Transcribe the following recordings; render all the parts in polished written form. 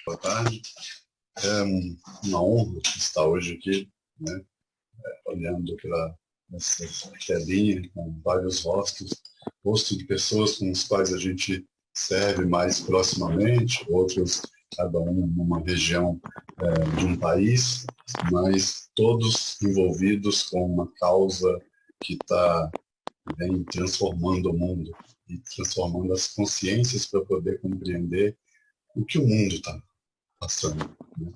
Boa tarde. É uma honra estar hoje aqui, né, olhando para essa telinha com vários rostos de pessoas com os quais a gente serve mais proximamente, outros, cada um numa região de um país, mas todos envolvidos com uma causa que vem transformando o mundo e transformando as consciências para poder compreender o que o mundo está passando, né?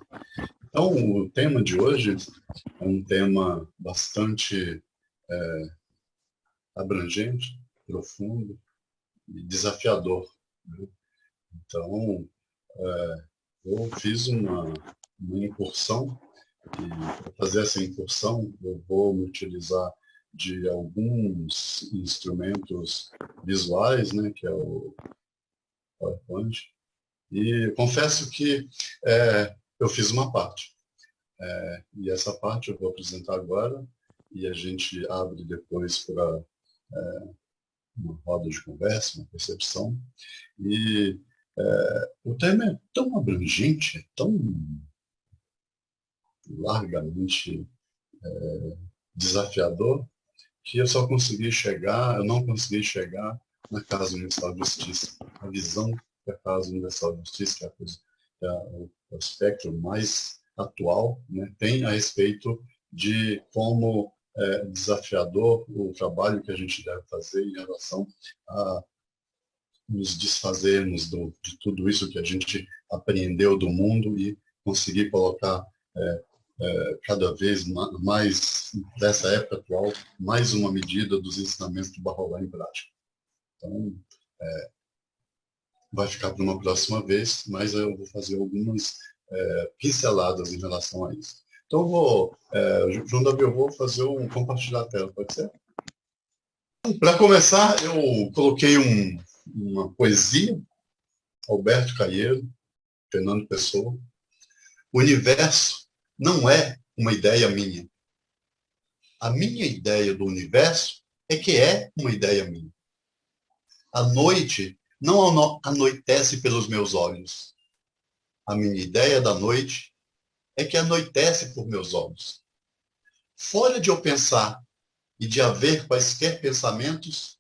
Então, o tema de hoje é um tema bastante abrangente, profundo e desafiador, né? Então, eu fiz uma incursão, e para fazer essa incursão eu vou me utilizar de alguns instrumentos visuais, né, que é o PowerPoint, e confesso que eu fiz uma parte. E essa parte eu vou apresentar agora e a gente abre depois para uma roda de conversa, uma percepção. E o tema é tão abrangente, é tão largamente desafiador, que eu não consegui chegar na Casa Universal de Justiça. A visão da Casa Universal de Justiça, que é a coisa, o aspecto mais atual, né, tem a respeito de como desafiador o trabalho que a gente deve fazer em relação a nos desfazermos de tudo isso que a gente apreendeu do mundo e conseguir colocar cada vez mais, dessa época atual, mais uma medida dos ensinamentos do Bahá'u'lláh em prática. Então, vai ficar para uma próxima vez, mas eu vou fazer algumas pinceladas em relação a isso. Então, João Davi, eu vou fazer compartilhar a tela, pode ser? Para começar, eu coloquei uma poesia, Alberto Caeiro, Fernando Pessoa. O universo não é uma ideia minha. A minha ideia do universo é que é uma ideia minha. A noite não anoitece pelos meus olhos. A minha ideia da noite é que anoitece por meus olhos. Fora de eu pensar e de haver quaisquer pensamentos,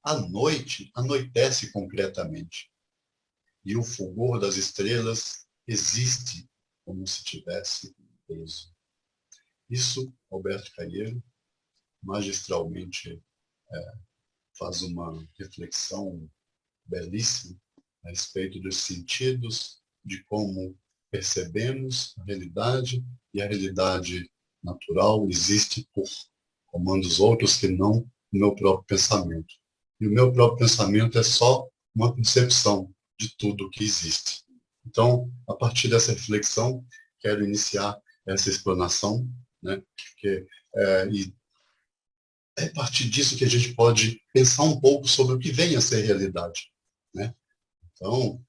a noite anoitece concretamente. E o fulgor das estrelas existe como se tivesse peso. Isso, Alberto Caeiro, magistralmente faz uma reflexão belíssima a respeito dos sentidos, de como percebemos a realidade, e a realidade natural existe por comandos outros que não o meu próprio pensamento. E o meu próprio pensamento é só uma percepção de tudo que existe. Então, a partir dessa reflexão, quero iniciar essa explanação, né? E é a partir disso que a gente pode pensar um pouco sobre o que vem a ser realidade, né? Então,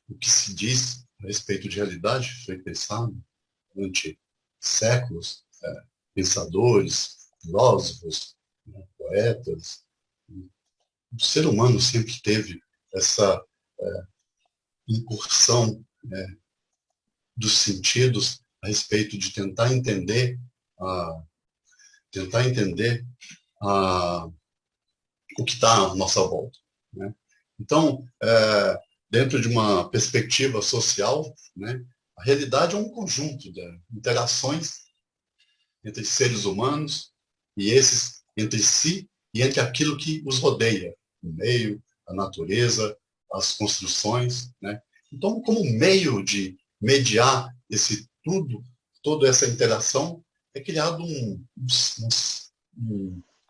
o que se diz a respeito de realidade foi pensado durante séculos, pensadores, filósofos, né, poetas. O ser humano sempre teve essa incursão, né, dos sentidos a respeito de tentar entender o que está à nossa volta, né? Então, dentro de uma perspectiva social, né, a realidade é um conjunto de interações entre seres humanos e esses entre si e entre aquilo que os rodeia, o meio, a natureza, as construções, né? Então, como meio de mediar toda essa interação, é criado um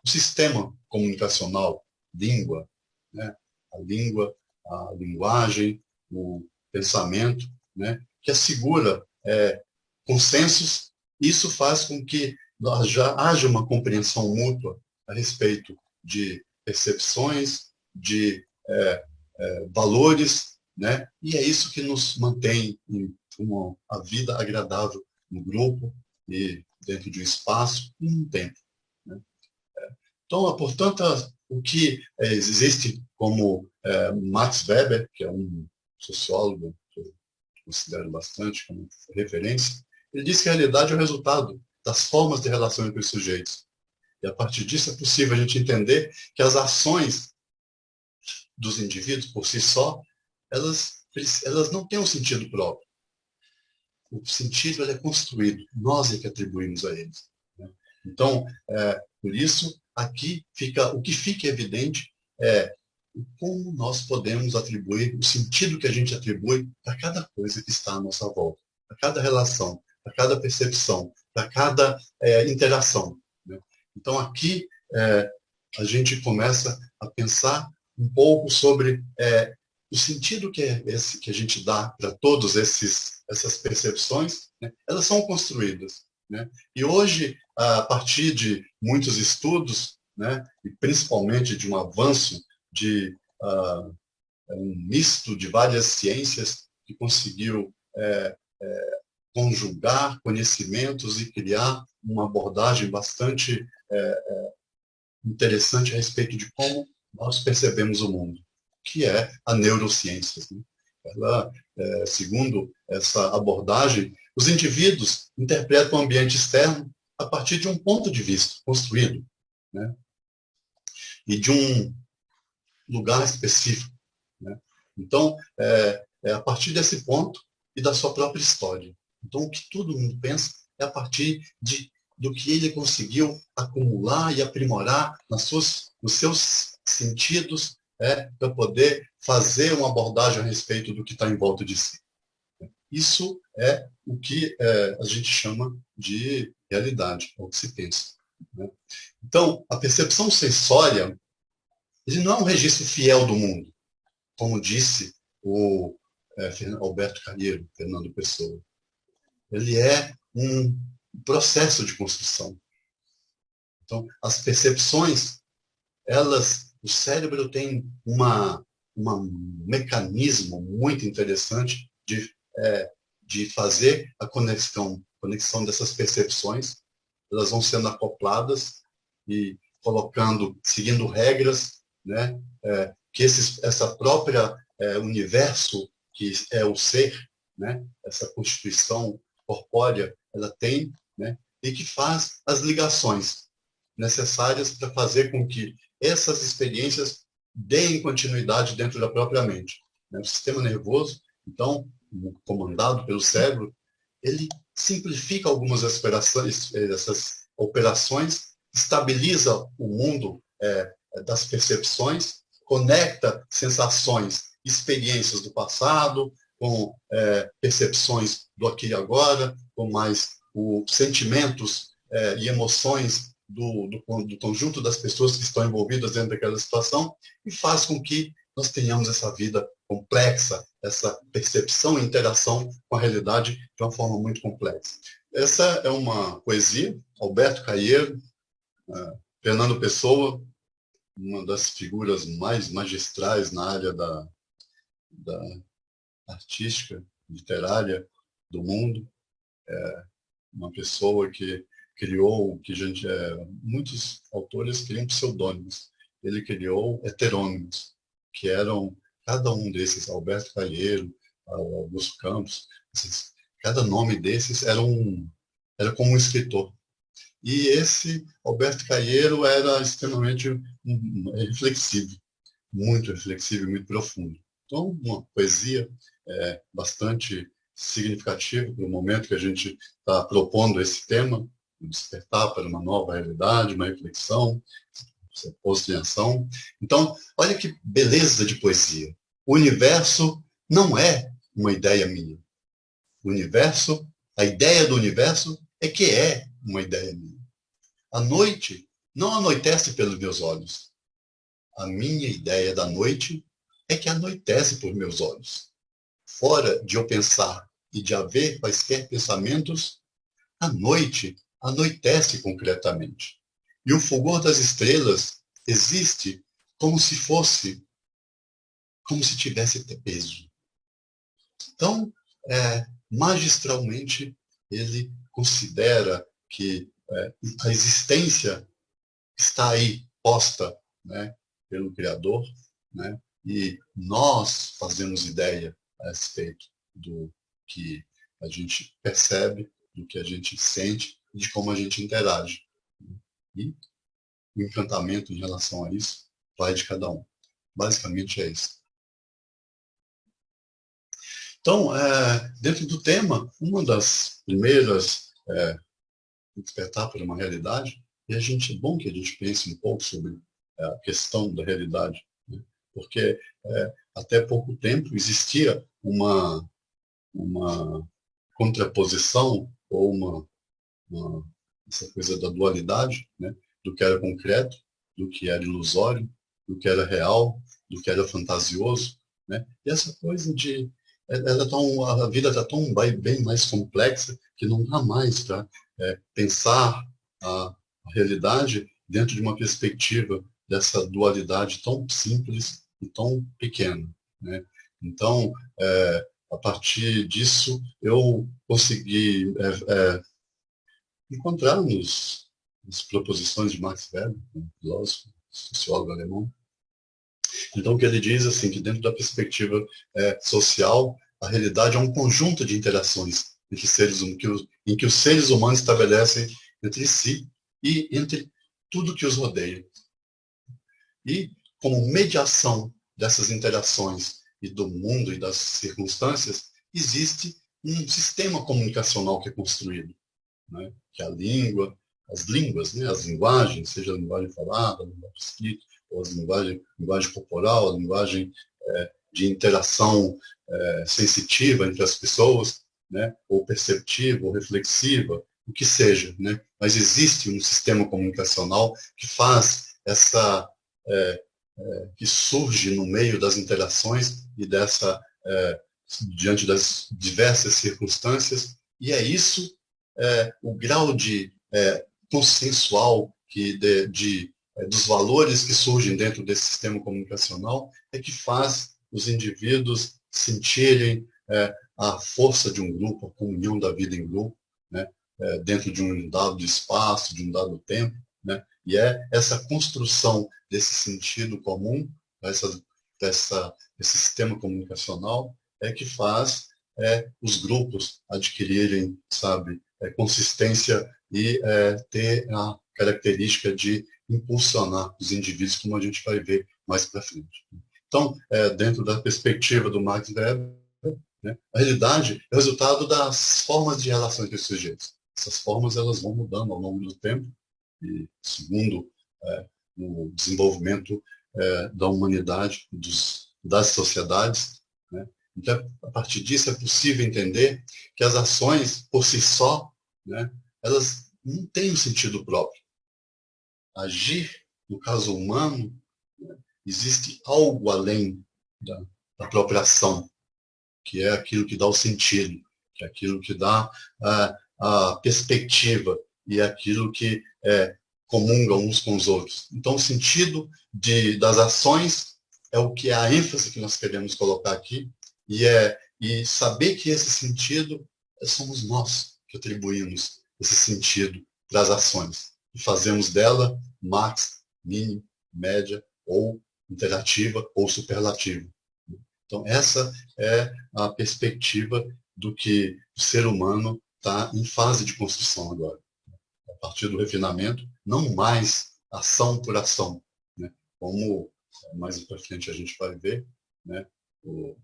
sistema comunicacional, língua, né? A língua, a linguagem, o pensamento, né? Que assegura consensos. Isso faz com que já haja uma compreensão mútua a respeito de percepções, de valores, né? E é isso que nos mantém em a vida agradável no grupo e dentro de um espaço e um tempo, né? Então, portanto, o que existe como Max Weber, que é um sociólogo, que eu considero bastante como referência, ele diz que a realidade é o resultado das formas de relação entre os sujeitos. E a partir disso é possível a gente entender que as ações dos indivíduos por si só, elas não têm um sentido próprio. O sentido ele é construído, nós é que atribuímos a eles. Né? Então, por isso, aqui o que fica evidente é como nós podemos atribuir, o sentido que a gente atribui para cada coisa que está à nossa volta, para cada relação, para cada percepção, para cada interação. Né? Então, aqui a gente começa a pensar um pouco sobre o sentido que é esse que a gente dá para todas essas percepções, né? Elas são construídas. Né? E hoje, a partir de muitos estudos, né, e principalmente de um avanço de um misto de várias ciências que conseguiu conjugar conhecimentos e criar uma abordagem bastante interessante a respeito de como nós percebemos o mundo, que é a neurociência. Né? Ela, segundo essa abordagem, os indivíduos interpretam o ambiente externo a partir de um ponto de vista construído, né? E de um lugar específico. Né? Então, é a partir desse ponto e da sua própria história. Então, o que todo mundo pensa é a partir do que ele conseguiu acumular e aprimorar nos seus sentidos, para poder fazer uma abordagem a respeito do que está em volta de si. Isso é o que a gente chama de realidade, é o que se pensa. Né? Então, a percepção sensória, ele não é um registro fiel do mundo, como disse o Alberto Calheiro, Fernando Pessoa. Ele é um processo de construção. Então, as percepções, o cérebro tem um mecanismo muito interessante de fazer a conexão dessas percepções. Elas vão sendo acopladas e seguindo regras, né, que essa própria universo que é o ser, né, essa constituição corpórea, ela tem, né, e que faz as ligações necessárias para fazer com que essas experiências deem continuidade dentro da própria mente. Né? O sistema nervoso, então, comandado pelo cérebro, ele simplifica algumas essas operações, estabiliza o mundo das percepções, conecta sensações, experiências do passado, com percepções do aqui e agora, com mais sentimentos e emoções do conjunto das pessoas que estão envolvidas dentro daquela situação, e faz com que nós tenhamos essa vida complexa, essa percepção e interação com a realidade de uma forma muito complexa. Essa é uma poesia, Alberto Calheiro, Fernando Pessoa, uma das figuras mais magistrais na área da artística, literária do mundo, uma pessoa que criou, muitos autores criam pseudônimos, ele criou heterônimos, que eram cada um desses, Alberto Calheiro, Augusto Campos, cada nome desses era como um escritor. E esse Alberto Calheiro era extremamente reflexivo, muito reflexivo e muito profundo. Então, uma poesia bastante significativa para o momento que a gente está propondo esse tema, despertar para uma nova realidade, uma reflexão, posto em ação. Então, olha que beleza de poesia. O universo não é uma ideia minha. A ideia do universo é uma ideia minha. A noite não anoitece pelos meus olhos. A minha ideia da noite é que anoitece por meus olhos. Fora de eu pensar e de haver quaisquer pensamentos, a noite anoitece concretamente. E o fulgor das estrelas existe como se tivesse peso. Então, magistralmente, ele considera que a existência está aí posta, né, pelo Criador, né, e nós fazemos ideia a respeito do que a gente percebe, do que a gente sente, de como a gente interage. E o encantamento em relação a isso vai de cada um. Basicamente é isso. Então, dentro do tema, uma das primeiras despertar para uma realidade, e é bom que a gente pense um pouco sobre a questão da realidade, né? Porque até pouco tempo existia uma contraposição ou essa coisa da dualidade, né? Do que era concreto, do que era ilusório, do que era real, do que era fantasioso, né? E essa coisa a vida está tão bem mais complexa que não dá mais para pensar a realidade dentro de uma perspectiva dessa dualidade tão simples e tão pequena, né? Então, a partir disso, eu consegui encontrar nas proposições de Max Weber, um filósofo, sociólogo alemão. Então, o que ele diz assim, que dentro da perspectiva social, a realidade é um conjunto de interações entre em que os seres humanos estabelecem entre si e entre tudo que os rodeia. E, como mediação dessas interações e do mundo e das circunstâncias, existe um sistema comunicacional que é construído, né? Que é a língua, as línguas, né? As linguagens, seja a linguagem falada, a linguagem escrita, ou a linguagem corporal, a linguagem de interação sensitiva entre as pessoas, né? Ou perceptiva, ou reflexiva, o que seja, né? Mas existe um sistema comunicacional que faz que surge no meio das interações e diante das diversas circunstâncias, e é isso o grau de consensual dos valores que surgem dentro desse sistema comunicacional é que faz os indivíduos sentirem a força de um grupo, a comunhão da vida em grupo, né? Dentro de um dado espaço, de um dado tempo, né? E é essa construção desse sentido comum, esse sistema comunicacional, que faz os grupos adquirirem, sabe, consistência e ter a característica de impulsionar os indivíduos, como a gente vai ver mais para frente. Então, dentro da perspectiva do Max Weber, né, a realidade é o resultado das formas de relação entre os sujeitos. Essas formas elas vão mudando ao longo do tempo e, segundo o desenvolvimento da humanidade, das sociedades, né? Então, a partir disso é possível entender que as ações, por si só, né, elas não têm um sentido próprio. Agir, no caso humano, né, existe algo além da própria ação, que é aquilo que dá o sentido, que é aquilo que dá a perspectiva e aquilo que comunga uns com os outros. Então, o sentido das ações é o que é a ênfase que nós queremos colocar aqui, e saber que esse sentido somos nós que atribuímos esse sentido para as ações. E fazemos dela max, mínimo, média, ou interativa, ou superlativa. Então, essa é a perspectiva do que o ser humano está em fase de construção agora. A partir do refinamento, não mais ação por ação, né? Como mais para frente a gente vai ver, né?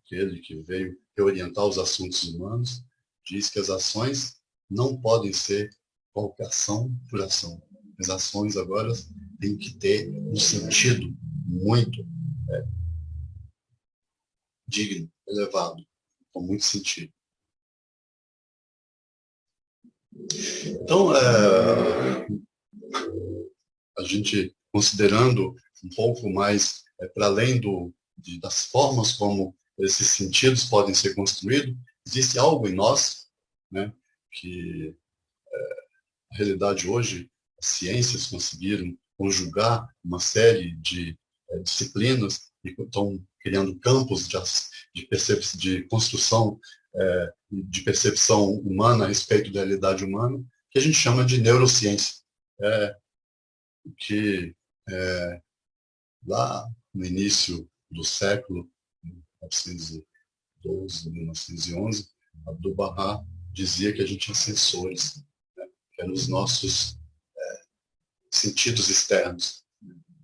Aquele que veio reorientar os assuntos humanos diz que as ações não podem ser qualquer ação por ação. As ações agora têm que ter um sentido muito digno, elevado, com muito sentido. Então, a gente considerando um pouco mais para além das formas como esses sentidos podem ser construídos, existe algo em nós, né, que a realidade hoje, as ciências conseguiram conjugar uma série de disciplinas e estão criando campos de construção de percepção humana a respeito da realidade humana, que a gente chama de neurociência, que lá no início do século 1900 12, 1911, Abdu'l-Bahá dizia que a gente tinha sensores, né, que eram os nossos sentidos externos.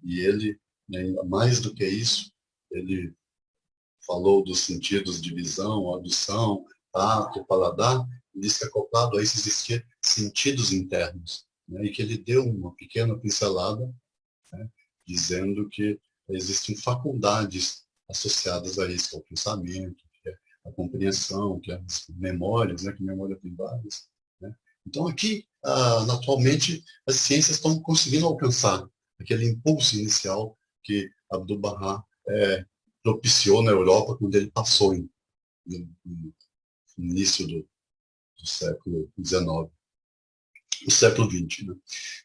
E ele, né, mais do que isso, ele falou dos sentidos de visão, audição, tato, paladar, e disse que acoplado a isso existia sentidos internos, né, e que ele deu uma pequena pincelada, né, dizendo que existem faculdades associadas a isso, que é o pensamento, que é a compreensão, que é as memórias, né, que memória tem várias. Né. Então, aqui, atualmente, as ciências estão conseguindo alcançar aquele impulso inicial que Abdu'l-Bahá propiciou na Europa quando ele passou no início do século XIX, do século XX. Né?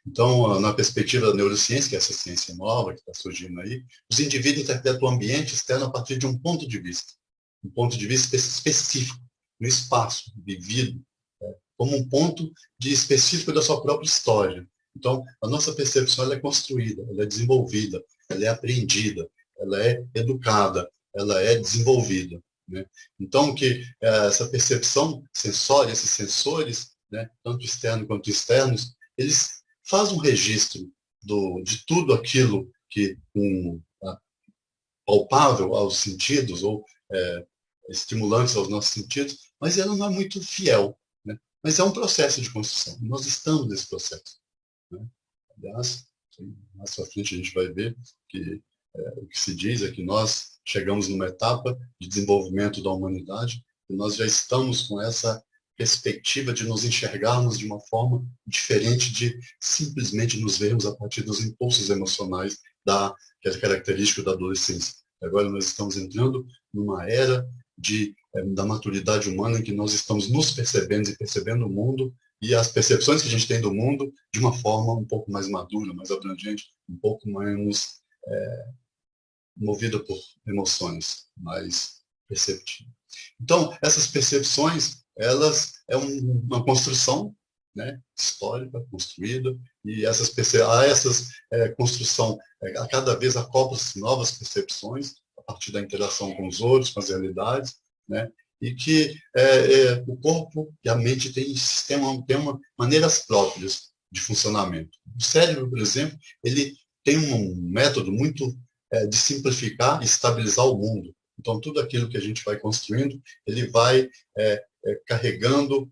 Então, na perspectiva da neurociência, que é essa ciência nova que está surgindo aí, os indivíduos interpretam o ambiente externo a partir de um ponto de vista específico, no espaço vivido, como um ponto de específico da sua própria história. Então, a nossa percepção ela é construída, ela é desenvolvida, ela é aprendida, ela é educada, ela é desenvolvida. Né? Então, que essa percepção sensória, esses sensores, né, tanto externos quanto externos, eles fazem um registro de tudo aquilo que palpável aos sentidos ou estimulantes aos nossos sentidos, mas ela não é muito fiel. Né? Mas é um processo de construção. Nós estamos nesse processo. Né? Aliás, mais para frente a gente vai ver que o que se diz é que nós chegamos numa etapa de desenvolvimento da humanidade e nós já estamos com essa perspectiva de nos enxergarmos de uma forma diferente de simplesmente nos vermos a partir dos impulsos emocionais que é característico da adolescência. Agora nós estamos entrando numa era da maturidade humana em que nós estamos nos percebendo e percebendo o mundo e as percepções que a gente tem do mundo de uma forma um pouco mais madura, mais abrangente, um pouco menos movida por emoções, mais perceptiva. Então, essas percepções, elas uma construção, né, histórica, construída, e a essas construção, a cada vez acoplam-se novas percepções, a partir da interação com os outros, com as realidades, né, e que o corpo e a mente têm maneiras próprias de funcionamento. O cérebro, por exemplo, ele tem um método muito de simplificar e estabilizar o mundo. Então, tudo aquilo que a gente vai construindo, ele vai carregando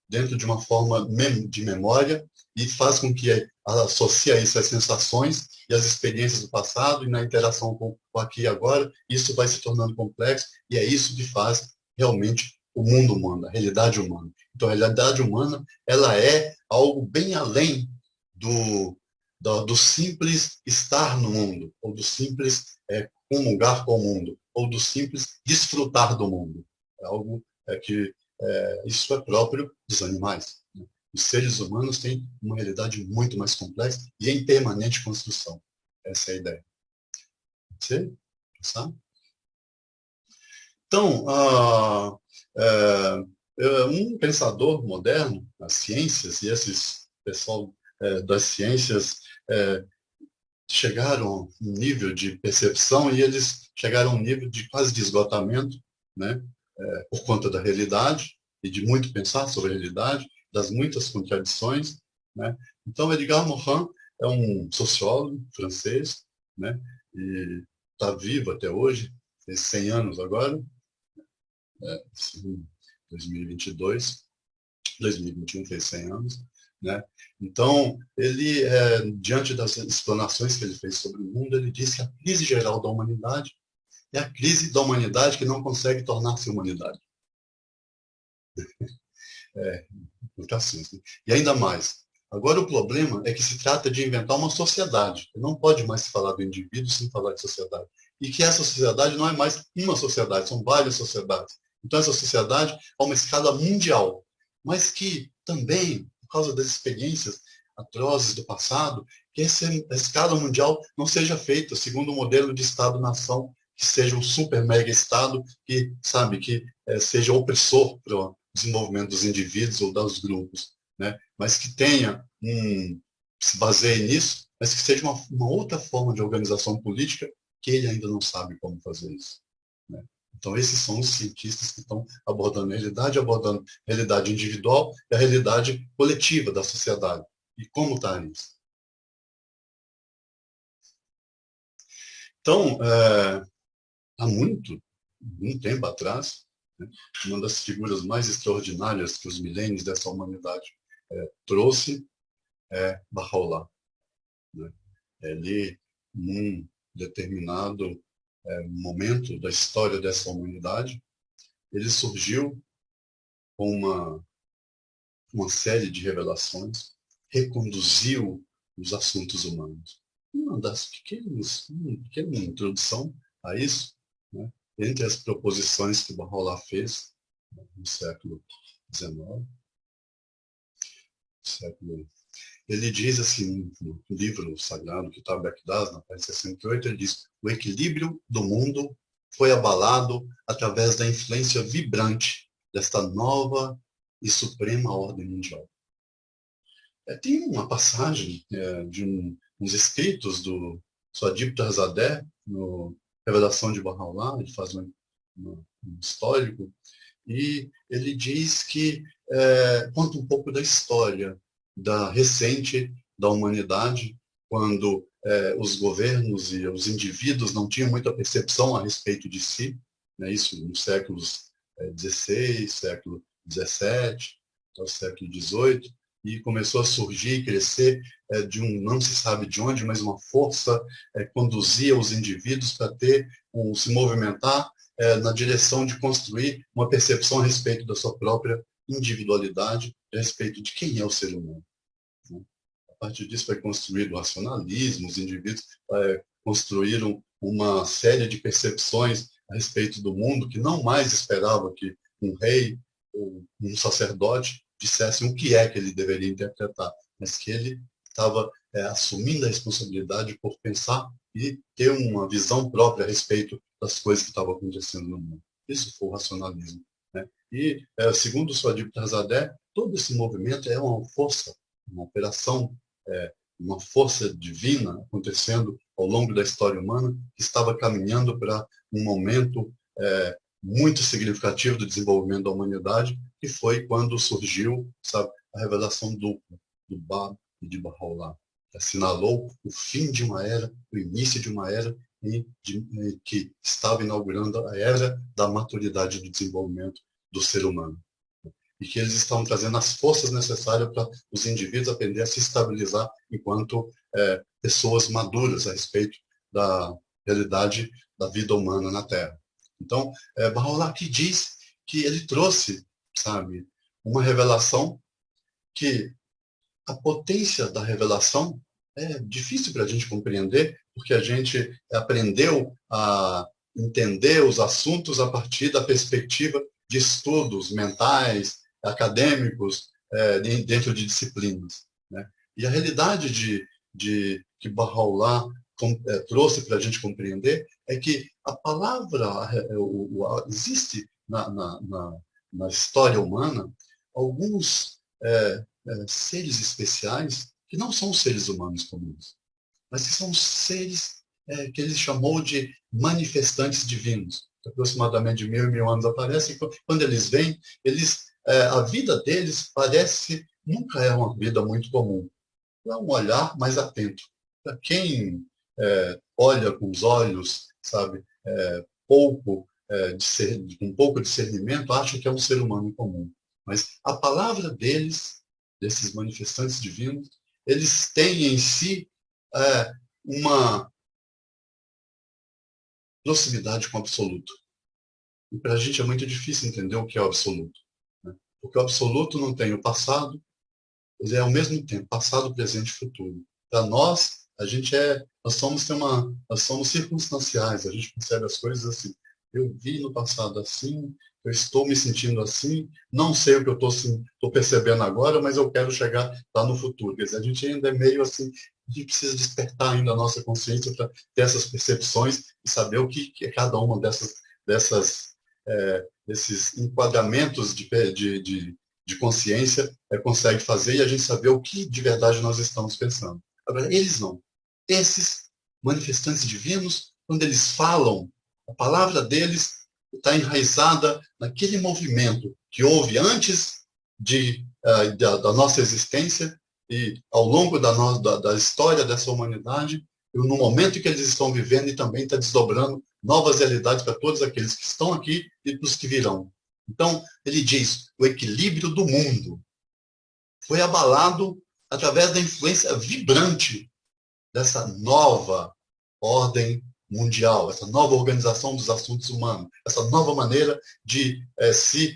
dentro de uma forma de memória e faz com que associe isso às sensações e às experiências do passado e na interação com o aqui e agora, isso vai se tornando complexo e é isso que faz realmente o mundo humano, a realidade humana. Então, a realidade humana, ela é algo bem além do simples estar no mundo, ou do simples comungar com o mundo, ou do simples desfrutar do mundo. É algo que isso é próprio dos animais. Né? Os seres humanos têm uma realidade muito mais complexa e em permanente construção. Essa é a ideia. Você? Sabe? Então, um pensador moderno nas ciências, e esses pessoal das ciências chegaram a um nível de percepção e eles chegaram a um nível de quase de esgotamento, né, por conta da realidade e de muito pensar sobre a realidade, das muitas contradições. Né? Então, Edgar Morin é um sociólogo francês, né, e está vivo até hoje, tem 100 anos agora, 2022, 2021 fez 100 anos. Né? Então, ele, diante das explanações que ele fez sobre o mundo, ele disse que a crise geral da humanidade é a crise da humanidade que não consegue tornar-se humanidade. Implicações, né? E ainda mais, agora o problema é que se trata de inventar uma sociedade. Não pode mais se falar do indivíduo sem falar de sociedade. E que essa sociedade não é mais uma sociedade, são várias sociedades. Então, essa sociedade é uma escala mundial, mas que também, por causa das experiências atrozes do passado, que essa escala mundial não seja feita segundo um modelo de Estado-nação que seja um super mega Estado que, sabe, que seja opressor para o desenvolvimento dos indivíduos ou dos grupos, né? Mas que tenha se baseie nisso, mas que seja uma outra forma de organização política que ele ainda não sabe como fazer isso. Né? Então, esses são os cientistas que estão abordando a realidade individual e a realidade coletiva da sociedade. E como está isso? Então, há muito tempo atrás, né, uma das figuras mais extraordinárias que os milênios dessa humanidade trouxe é Baha'u'lláh. Né? Ele, num determinado momento da história dessa humanidade, ele surgiu com uma série de revelações, reconduziu os assuntos humanos. Uma das uma pequena introdução a isso, né, entre as proposições que Baha'u'lláh fez, né, no século XIX, ele diz assim, no livro sagrado, Kitab al-Aqdas, na página 68, ele diz: o equilíbrio do mundo foi abalado através da influência vibrante desta nova e suprema ordem mundial. Tem uma passagem de uns escritos do Suadib Tarzadeh, no Revelação de Baha'u'lláh, ele faz um histórico, e ele diz que conta um pouco da história recente da humanidade, quando os governos e os indivíduos não tinham muita percepção a respeito de si, né, isso nos séculos XVI, século XVII, até o século XVIII, e começou a surgir e crescer de não se sabe de onde, mas uma força conduzia os indivíduos para se movimentar na direção de construir uma percepção a respeito da sua própria individualidade, a respeito de quem é o ser humano. Né? A partir disso foi construído o racionalismo, os indivíduos construíram uma série de percepções a respeito do mundo que não mais esperava que um rei ou um sacerdote dissessem o que é que ele deveria interpretar, mas que ele estava assumindo a responsabilidade por pensar e ter uma visão própria a respeito das coisas que estavam acontecendo no mundo. Isso foi o racionalismo. Né? E, segundo o Suadib Tarzadeh, todo esse movimento é uma força, uma operação, uma força divina acontecendo ao longo da história humana, que estava caminhando para um momento muito significativo do desenvolvimento da humanidade, que foi quando surgiu, sabe, a revelação dupla do Bab e de Baha'u'lláh, que assinalou o fim de uma era, o início de uma era que estava inaugurando a era da maturidade do desenvolvimento do ser humano. E que eles estavam trazendo as forças necessárias para os indivíduos aprender a se estabilizar enquanto pessoas maduras a respeito da realidade da vida humana na Terra. Então, Baha'u'lláh aqui diz que ele trouxe, sabe, uma revelação que a potência da revelação é difícil para a gente compreender, porque a gente aprendeu a entender os assuntos a partir da perspectiva de estudos mentais, acadêmicos, dentro de disciplinas. Né? E a realidade que Baha'u'lláh trouxe para a gente compreender é que a palavra, existe na história humana alguns seres especiais que não são seres humanos comuns, mas que são seres que ele chamou de manifestantes divinos. Aproximadamente 1.000 anos aparecem, e quando eles vêm, a vida deles nunca é uma vida muito comum. É um olhar mais atento. Para quem olha com os olhos, sabe, com pouco discernimento, acha que é um ser humano comum. Mas a palavra desses manifestantes divinos, eles têm em si uma proximidade com o absoluto. E para a gente é muito difícil entender o que é o absoluto. Né? Porque o absoluto não tem o passado, ele é ao mesmo tempo passado, presente e futuro. Para nós, nós somos circunstanciais, a gente percebe as coisas assim. Eu vi no passado assim, eu estou me sentindo assim, não sei o que eu estou percebendo agora, mas eu quero chegar lá no futuro. Quer dizer, a gente ainda é meio assim, a gente precisa despertar ainda a nossa consciência para ter essas percepções e saber o que é cada uma desses enquadramentos de consciência consegue fazer e a gente saber o que de verdade nós estamos pensando. Agora, eles não. Esses manifestantes divinos, quando eles falam, a palavra deles está enraizada naquele movimento que houve antes da nossa existência e ao longo da história dessa humanidade, e no momento em que eles estão vivendo, e também está desdobrando novas realidades para todos aqueles que estão aqui e para os que virão. Então, ele diz, o equilíbrio do mundo foi abalado através da influência vibrante dessa nova ordem mundial, essa nova organização dos assuntos humanos, essa nova maneira de se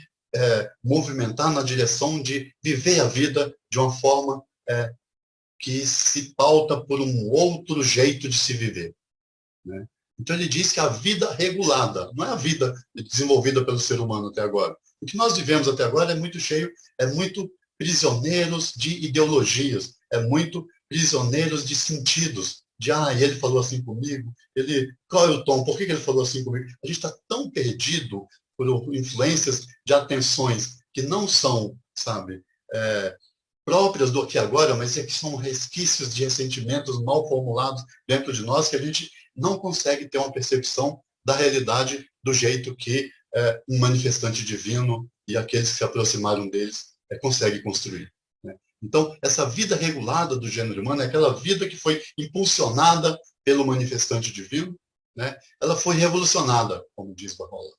movimentar na direção de viver a vida de uma forma que se pauta por um outro jeito de se viver. Né? Então ele diz que a vida regulada, não é a vida desenvolvida pelo ser humano até agora. O que nós vivemos até agora é muito cheio, é muito prisioneiros de ideologias, é muito prisioneiros de sentidos, de ele falou assim comigo, qual é o tom, por que ele falou assim comigo? A gente está tão perdido por influências de atenções que não são, sabe, próprias do aqui agora, mas que são resquícios de ressentimentos mal formulados dentro de nós, que a gente não consegue ter uma percepção da realidade do jeito que um manifestante divino e aqueles que se aproximaram deles conseguem construir. Né? Então, essa vida regulada do gênero humano é aquela vida que foi impulsionada pelo manifestante divino, né? Ela foi revolucionada, como diz Baha'u'lláh,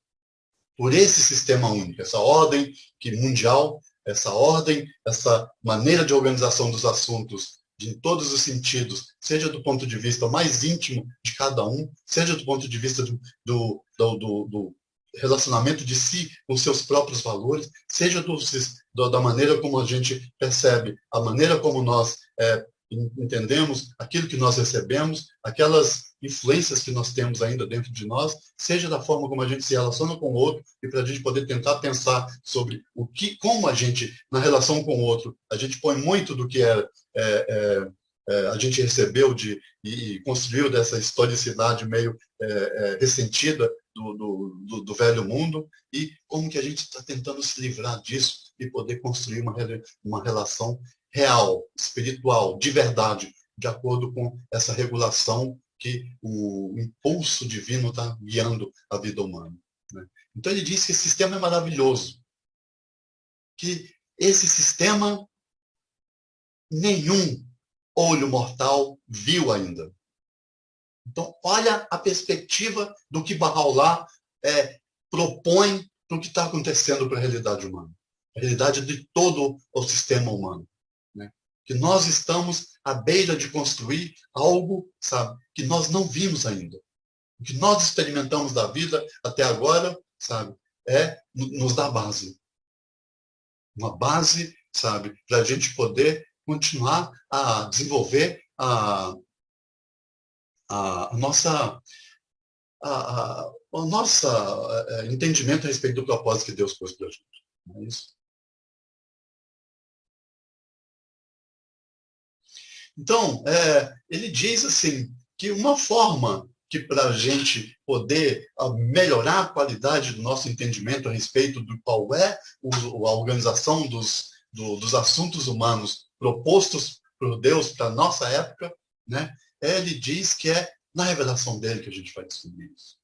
por esse sistema único, essa ordem mundial, essa ordem, essa maneira de organização dos assuntos em todos os sentidos, seja do ponto de vista mais íntimo de cada um, seja do ponto de vista do relacionamento de si com seus próprios valores, seja da maneira como a gente percebe, a maneira como nós entendemos aquilo que nós recebemos, aquelas influências que nós temos ainda dentro de nós, seja da forma como a gente se relaciona com o outro, e para a gente poder tentar pensar sobre como a gente, na relação com o outro, a gente põe muito do que a gente recebeu e construiu dessa historicidade meio ressentida do velho mundo, e como que a gente está tentando se livrar disso e poder construir uma relação real, espiritual, de verdade, de acordo com essa regulação que o impulso divino está guiando a vida humana. Né? Então ele diz que esse sistema é maravilhoso, que esse sistema nenhum olho mortal viu ainda. Então, olha a perspectiva do que Baha'u'lláh propõe para o que está acontecendo para a realidade humana. A realidade de todo o sistema humano. Né? Que nós estamos à beira de construir algo, sabe, que nós não vimos ainda. O que nós experimentamos da vida até agora, sabe, nos dá base. Uma base, sabe, para a gente poder continuar a desenvolver o nosso entendimento a respeito do propósito que Deus pôs para a gente. Não é isso? Então, ele diz assim, que uma forma que para a gente poder melhorar a qualidade do nosso entendimento a respeito do qual é a organização dos assuntos humanos propostos por Deus para a nossa época, né? Ele diz que é na revelação dele que a gente vai descobrir isso.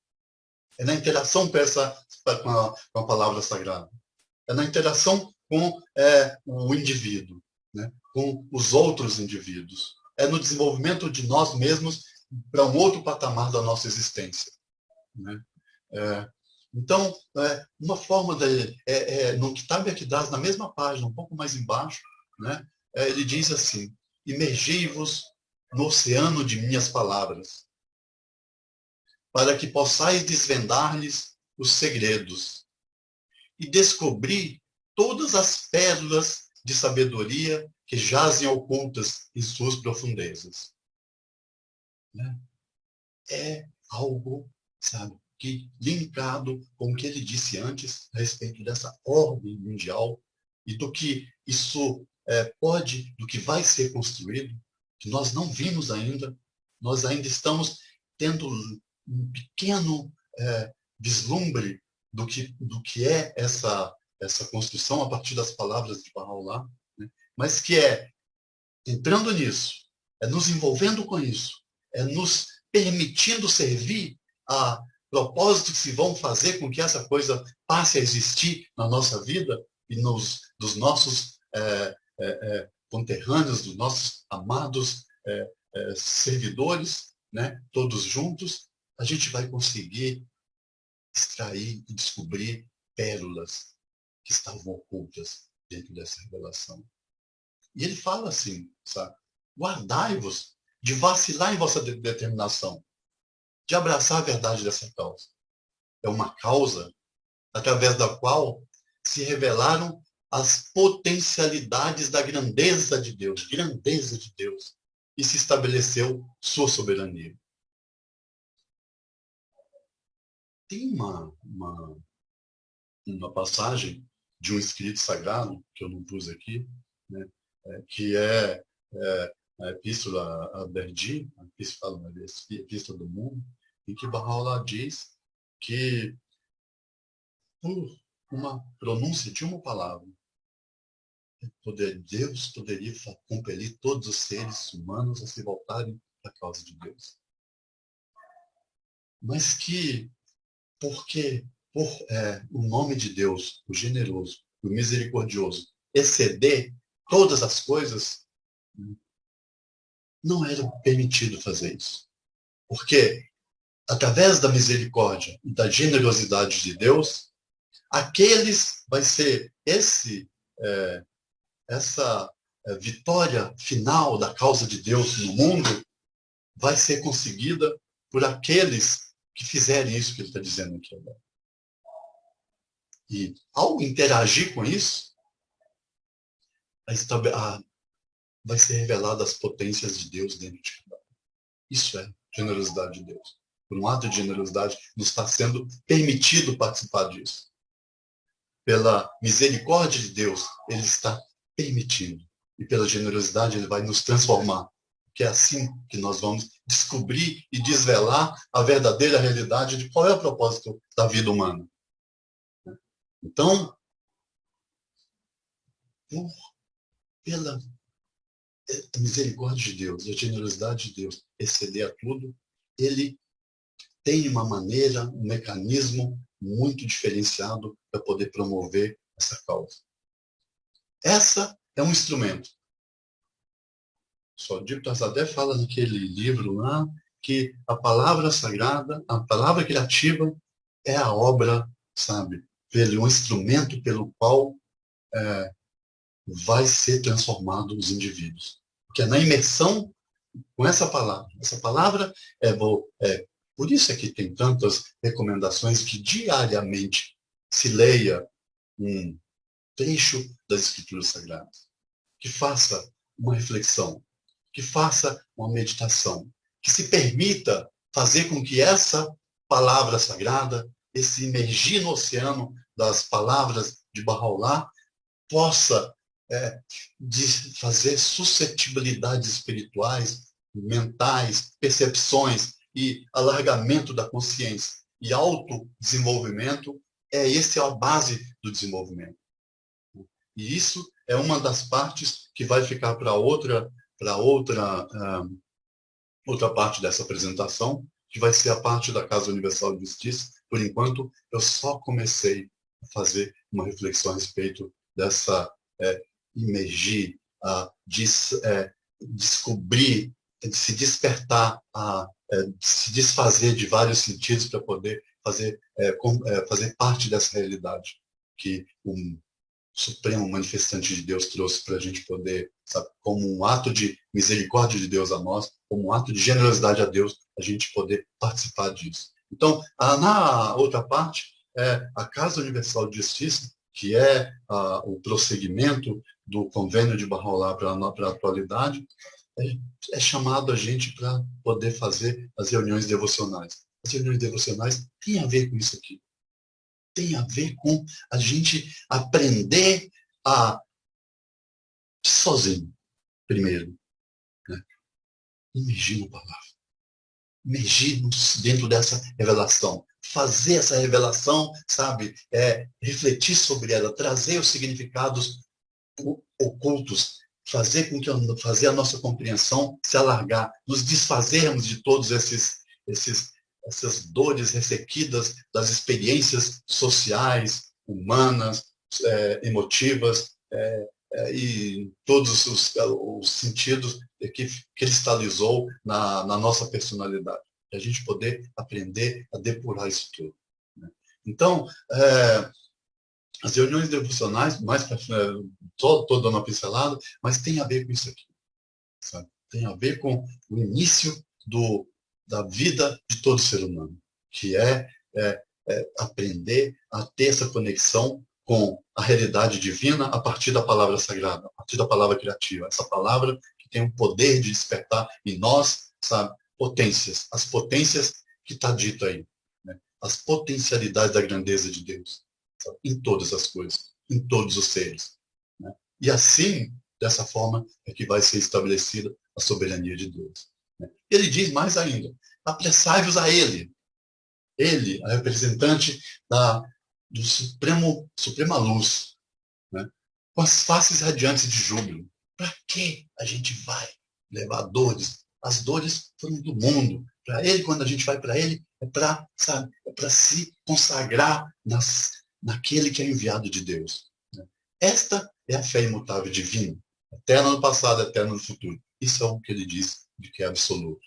É na interação com a palavra sagrada. É na interação com o indivíduo, né? Com os outros indivíduos. É no desenvolvimento de nós mesmos para um outro patamar da nossa existência. Né? Então, uma forma no Kitab Aqidas, na mesma página, um pouco mais embaixo, né? Ele diz assim, imergei-vos no oceano de minhas palavras, para que possais desvendar-lhes os segredos e descobrir todas as pérolas de sabedoria que jazem ocultas em suas profundezas. Né? É algo, sabe, que linkado com o que ele disse antes a respeito dessa ordem mundial e do que isso do que vai ser construído, que nós não vimos ainda, nós ainda estamos tendo um pequeno vislumbre do que é essa construção a partir das palavras de Baha'u'lláh, né? Mas que entrando nisso, nos envolvendo com isso, nos permitindo servir a propósitos que vão fazer com que essa coisa passe a existir na nossa vida e dos nossos conterrâneos, dos nossos amados servidores, né? Todos juntos, a gente vai conseguir extrair e descobrir pérolas que estavam ocultas dentro dessa revelação. E ele fala assim, sabe? Guardai-vos de vacilar em vossa determinação, de abraçar a verdade dessa causa. É uma causa através da qual se revelaram as potencialidades da grandeza de Deus, e se estabeleceu sua soberania. Tem uma passagem de um escrito sagrado, que eu não pus aqui, né, que é a Epístola a Berdi, a Epístola do Mundo, em que Bahá'u'lláh diz que, por uma pronúncia de uma palavra, Deus poderia compelir todos os seres humanos a se voltarem para a causa de Deus. Mas que, porque o nome de Deus, o generoso, o misericordioso, exceder todas as coisas, não era permitido fazer isso. Porque, através da misericórdia e da generosidade de Deus, vai ser essa vitória final da causa de Deus no mundo vai ser conseguida por aqueles que fizerem isso que ele está dizendo aqui agora. E, ao interagir com isso, vai ser revelada as potências de Deus dentro de cada um. Isso é generosidade de Deus. Por um ato de generosidade, nos está sendo permitido participar disso. Pela misericórdia de Deus, ele está permitindo. E pela generosidade, ele vai nos transformar. Que é assim que nós vamos descobrir e desvelar a verdadeira realidade de qual é o propósito da vida humana. Então, pela misericórdia de Deus e a generosidade de Deus exceder a tudo, ele tem uma maneira, um mecanismo muito diferenciado para poder promover essa causa. Essa é um instrumento. Só Dito Azadé fala naquele livro lá que a palavra sagrada, a palavra criativa é a obra, sabe? Um instrumento pelo qual vai ser transformado os indivíduos. Porque é na imersão com essa palavra. Essa palavra por isso é que tem tantas recomendações que diariamente se leia um trecho das Escrituras Sagradas, que faça uma reflexão, que faça uma meditação, que se permita fazer com que essa palavra sagrada, esse imergir no oceano das palavras de Bahá'u'lláh, possa fazer suscetibilidades espirituais, mentais, percepções e alargamento da consciência e autodesenvolvimento. Essa é a base do desenvolvimento. E isso é uma das partes que vai ficar para outra parte dessa apresentação, que vai ser a parte da Casa Universal de Justiça. Por enquanto, eu só comecei a fazer uma reflexão a respeito dessa imergir, descobrir, se despertar, se desfazer de vários sentidos para poder fazer parte dessa realidade que o Supremo Manifestante de Deus trouxe para a gente poder, sabe, como um ato de misericórdia de Deus a nós, como um ato de generosidade a Deus, a gente poder participar disso. Então, na outra parte, a Casa Universal de Justiça, que é o prosseguimento do convênio de Bahá'u'lláh para a atualidade, é chamado a gente para poder fazer as reuniões devocionais. As reuniões devocionais têm a ver com isso aqui. Tem a ver com a gente aprender a sozinho, primeiro, né? Imergir na palavra. Imergir dentro dessa revelação. Fazer essa revelação, sabe? Refletir sobre ela, trazer os significados ocultos, fazer a nossa compreensão se alargar, nos desfazermos de todos esses essas dores ressequidas das experiências sociais, humanas, emotivas, e todos os sentidos que cristalizou na nossa personalidade. E a gente poder aprender a depurar isso tudo. Né? Então, as reuniões devocionais, mais para estou dando uma pincelada, mas tem a ver com isso aqui. Sabe? Tem a ver com o início da vida de todo ser humano, que é aprender a ter essa conexão com a realidade divina a partir da palavra sagrada, a partir da palavra criativa. Essa palavra que tem o poder de despertar em nós, sabe, potências. As potências que está dito aí. Né? As potencialidades da grandeza de Deus. Sabe? Em todas as coisas, em todos os seres. Né? E assim, dessa forma, é que vai ser estabelecida a soberania de Deus. Né? Ele diz mais ainda, apressai-vos a Ele. Ele, a representante do suprema luz, né? Com as faces radiantes de júbilo. Para que a gente vai levar dores? As dores foram do mundo. Para Ele, quando a gente vai para Ele, é para se consagrar naquele que é enviado de Deus. Né? Esta é a fé imutável divina, eterna no passado, eterna no futuro. Isso é o que ele diz de que é absoluto.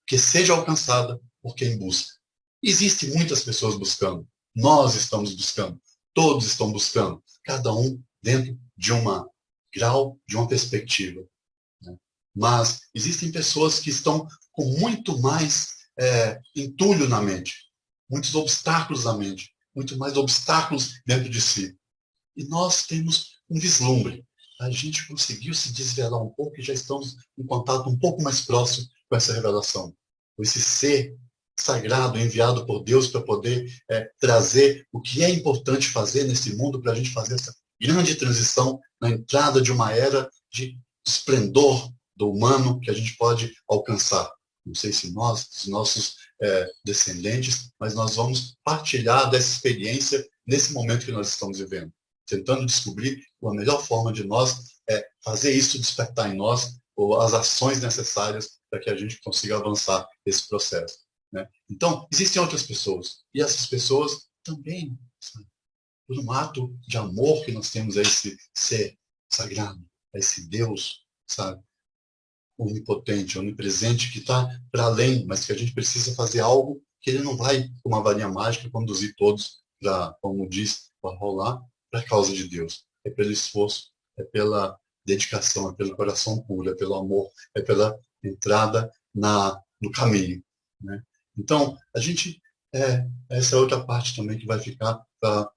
Que seja alcançada por quem busca. Existem muitas pessoas buscando. Nós estamos buscando. Todos estão buscando. Cada um dentro de uma grau, de uma perspectiva. Né? Mas existem pessoas que estão com muito mais entulho na mente. Muitos obstáculos na mente. Muito mais obstáculos dentro de si. E nós temos um vislumbre. A gente conseguiu se desvelar um pouco e já estamos em contato um pouco mais próximo com essa revelação. Com esse ser sagrado enviado por Deus para poder trazer o que é importante fazer nesse mundo para a gente fazer essa grande transição na entrada de uma era de esplendor do humano que a gente pode alcançar. Não sei se nós, se nossos descendentes, mas nós vamos partilhar dessa experiência nesse momento que nós estamos vivendo, tentando descobrir a melhor forma de nós fazer isso despertar em nós ou as ações necessárias para que a gente consiga avançar esse processo. Né? Então, existem outras pessoas, e essas pessoas também, sabe, por um ato de amor que nós temos a esse ser sagrado, a esse Deus, sabe, onipotente, onipresente, que está para além, mas que a gente precisa fazer algo que ele não vai, com uma varinha mágica, conduzir todos para, como diz, para rolar, para a causa de Deus. É pelo esforço, é pela dedicação, é pelo coração puro, é pelo amor, é pela entrada no caminho. Né? Então, a gente, essa é outra parte também que vai ficar para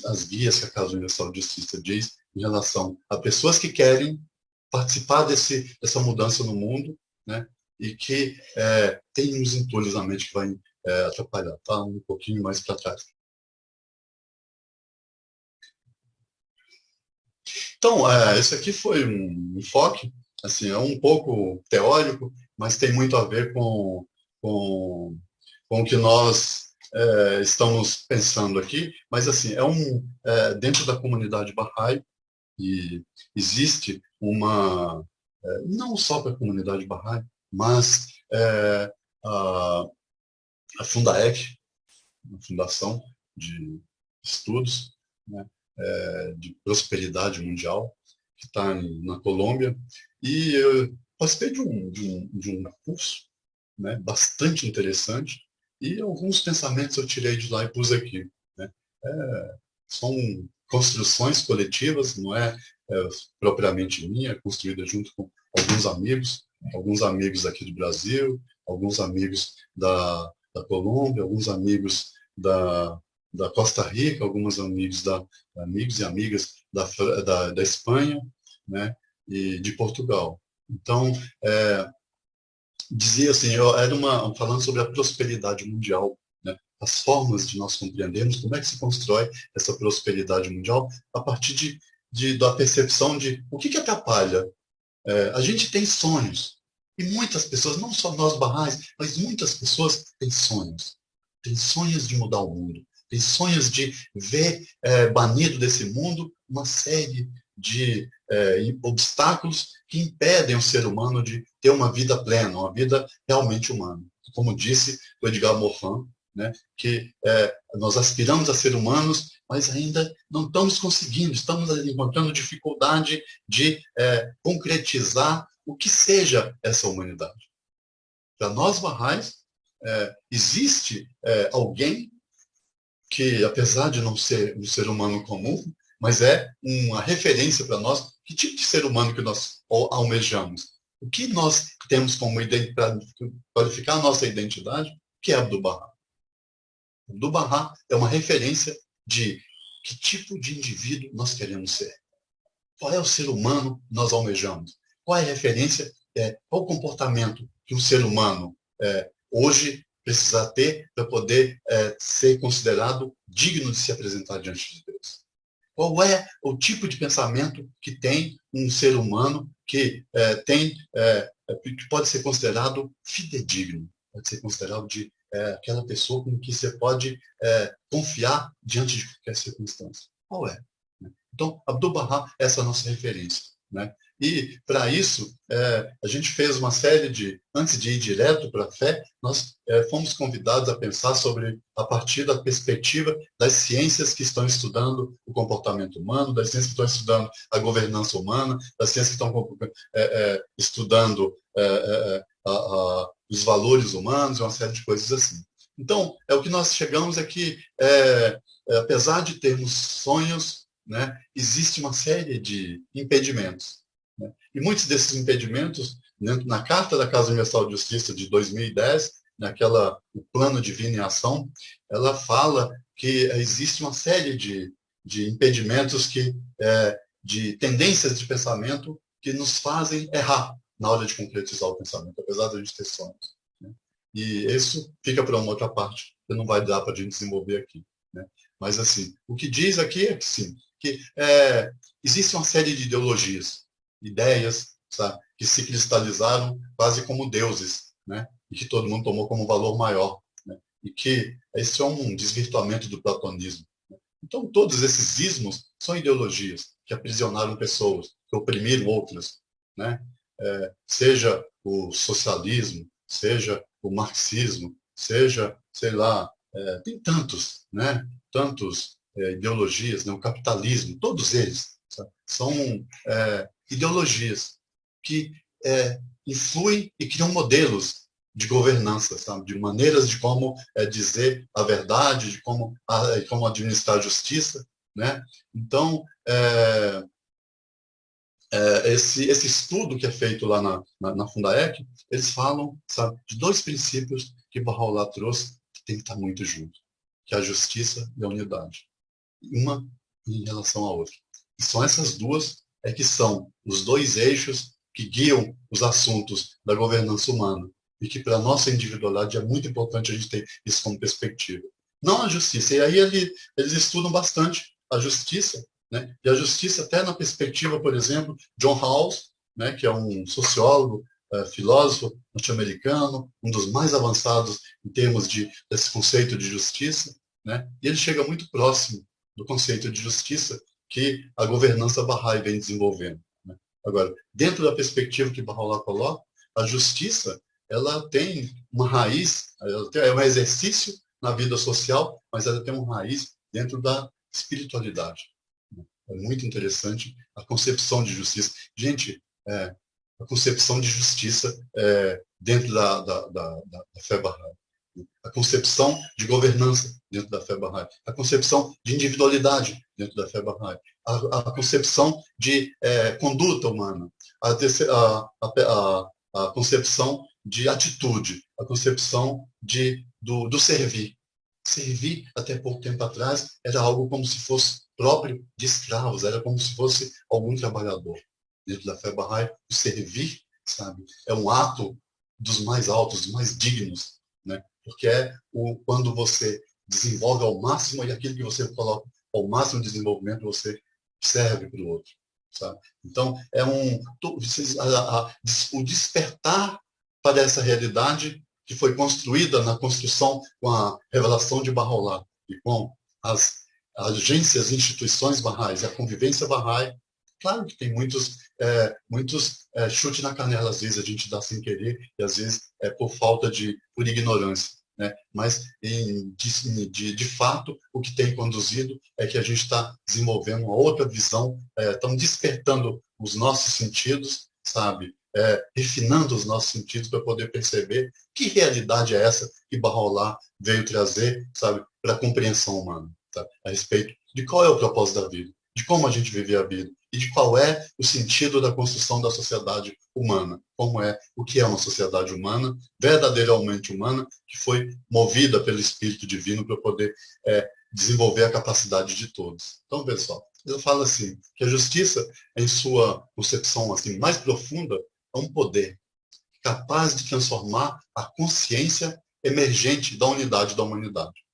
as guias que a Casa Universal de Justiça diz em relação a pessoas que querem participar dessa mudança no mundo, né? E que tem uns entulhos na mente que vai atrapalhar. Tá um pouquinho mais para trás. Então, esse aqui foi um enfoque, assim, é um pouco teórico, mas tem muito a ver com o que nós estamos pensando aqui. Mas, assim, dentro da comunidade Bahá'í, e existe não só para a comunidade Bahá'í, mas a, a Fundaec, a Fundação de Estudos, né, de Prosperidade Mundial, que está na Colômbia, e eu participei de um curso, né, bastante interessante, e alguns pensamentos eu tirei de lá e pus aqui. Né. São construções coletivas, não é propriamente minha, é construída junto com alguns amigos aqui do Brasil, alguns amigos da Colômbia, alguns amigos da Costa Rica, alguns amigos e amigas da Espanha, né, e de Portugal. Então, dizia assim, falando sobre a prosperidade mundial, né, as formas de nós compreendermos como é que se constrói essa prosperidade mundial a partir da percepção de o que atrapalha. A gente tem sonhos, e muitas pessoas, não só nós Bahá'ís, mas muitas pessoas têm sonhos. Têm sonhos de mudar o mundo, têm sonhos de ver banido desse mundo uma série de obstáculos que impedem o ser humano de ter uma vida plena, uma vida realmente humana. como disse o Edgar Morin, né, que nós aspiramos a ser humanos, mas ainda não estamos conseguindo, estamos encontrando dificuldade de concretizar o que seja essa humanidade. Para nós, Bahá'ís, existe alguém que, apesar de não ser um ser humano comum, mas é uma referência para nós. Que tipo de ser humano que nós almejamos? O que nós temos como para qualificar a nossa identidade? Que é Abdu'l-Bahá. Abdu'l-Bahá é uma referência de que tipo de indivíduo nós queremos ser. Qual é o ser humano que nós almejamos? Qual é a referência? Qual o comportamento que um ser humano hoje precisa ter para poder ser considerado digno de se apresentar diante de Deus? Qual é o tipo de pensamento que tem um ser humano que que pode ser considerado fidedigno, pode ser considerado aquela pessoa com que você pode confiar diante de qualquer circunstância? Qual é? Então, Abdu'l-Bahá é essa nossa referência, né? E, para isso, a gente fez uma série antes de ir direto para a fé, nós fomos convidados a pensar a partir da perspectiva das ciências que estão estudando o comportamento humano, das ciências que estão estudando a governança humana, das ciências que estão estudando os valores humanos, uma série de coisas assim. Então, o que nós chegamos é que, apesar de termos sonhos, né, existe uma série de impedimentos. Né? E muitos desses impedimentos, na Carta da Casa Universal de Justiça de 2010, o Plano Divino em Ação, ela fala que existe uma série de impedimentos, de tendências de pensamento que nos fazem errar na hora de concretizar o pensamento, apesar de a gente ter sonhos. Né? E isso fica para uma outra parte, que não vai dar para a gente desenvolver aqui. Né? Mas, assim, o que diz aqui é que, sim, que existe uma série de ideologias, ideias, sabe, que se cristalizaram quase como deuses, né? E que todo mundo tomou como valor maior. Né? E que esse é um desvirtuamento do platonismo. Né? Então, todos esses ismos são ideologias que aprisionaram pessoas, que oprimiram outras. Né? Seja o socialismo, seja o marxismo, seja, sei lá, tem tantos, né? Tantos ideologias, né? O capitalismo, todos eles, sabe? São ideologias que influem e criam modelos de governança, sabe? De maneiras de como dizer a verdade, de como administrar a justiça. Né? Então, esse estudo que é feito lá na Fundaec, eles falam, sabe, de dois princípios que Bahá'u'lláh trouxe que tem que estar muito junto, que é a justiça e a unidade. Uma em relação à outra. E são essas duas que são os dois eixos que guiam os assuntos da governança humana e que para a nossa individualidade é muito importante a gente ter isso como perspectiva. Não a justiça. E aí eles estudam bastante a justiça, né? E a justiça até na perspectiva, por exemplo, John Rawls, né, que é um sociólogo, filósofo norte-americano, um dos mais avançados em termos desse conceito de justiça, né? E ele chega muito próximo do conceito de justiça que a governança Bahá'í vem desenvolvendo. Né? Agora, dentro da perspectiva que Bahá'u'lláh coloca, a justiça ela tem uma raiz, é um exercício na vida social, mas ela tem uma raiz dentro da espiritualidade. É muito interessante a concepção de justiça. Gente, a concepção de justiça dentro da fé Bahá'í. A concepção de governança dentro da fé Bahá'í, a concepção de individualidade dentro da fé Bahá'í, a concepção de conduta humana, a concepção de atitude, a concepção do servir. Servir, até pouco tempo atrás, era algo como se fosse próprio de escravos, era como se fosse algum trabalhador. Dentro da fé Bahá'í, o servir, sabe, é um ato dos mais altos, dos mais dignos, né? Porque quando você desenvolve ao máximo e aquilo que você coloca ao máximo de desenvolvimento, você serve para o outro. Sabe? Então, o despertar para essa realidade que foi construída na construção com a revelação de Bahá'u'lláh e com as agências, instituições Bahá'ís, a convivência Bahá'í, Claro que tem muitos chute na canela, às vezes a gente dá sem querer, e às vezes é por ignorância. Né? Mas, de fato, o que tem conduzido é que a gente está desenvolvendo uma outra visão, estamos despertando os nossos sentidos, sabe? Refinando os nossos sentidos para poder perceber que realidade é essa que Bahá'u'lláh veio trazer, sabe, para a compreensão humana, tá? A respeito de qual é o propósito da vida, de como a gente vive a vida e de qual é o sentido da construção da sociedade humana, o que é uma sociedade humana, verdadeiramente humana, que foi movida pelo Espírito Divino para poder desenvolver a capacidade de todos. Então, pessoal, ele fala assim, que a justiça, em sua concepção assim, mais profunda, é um poder capaz de transformar a consciência emergente da unidade da humanidade.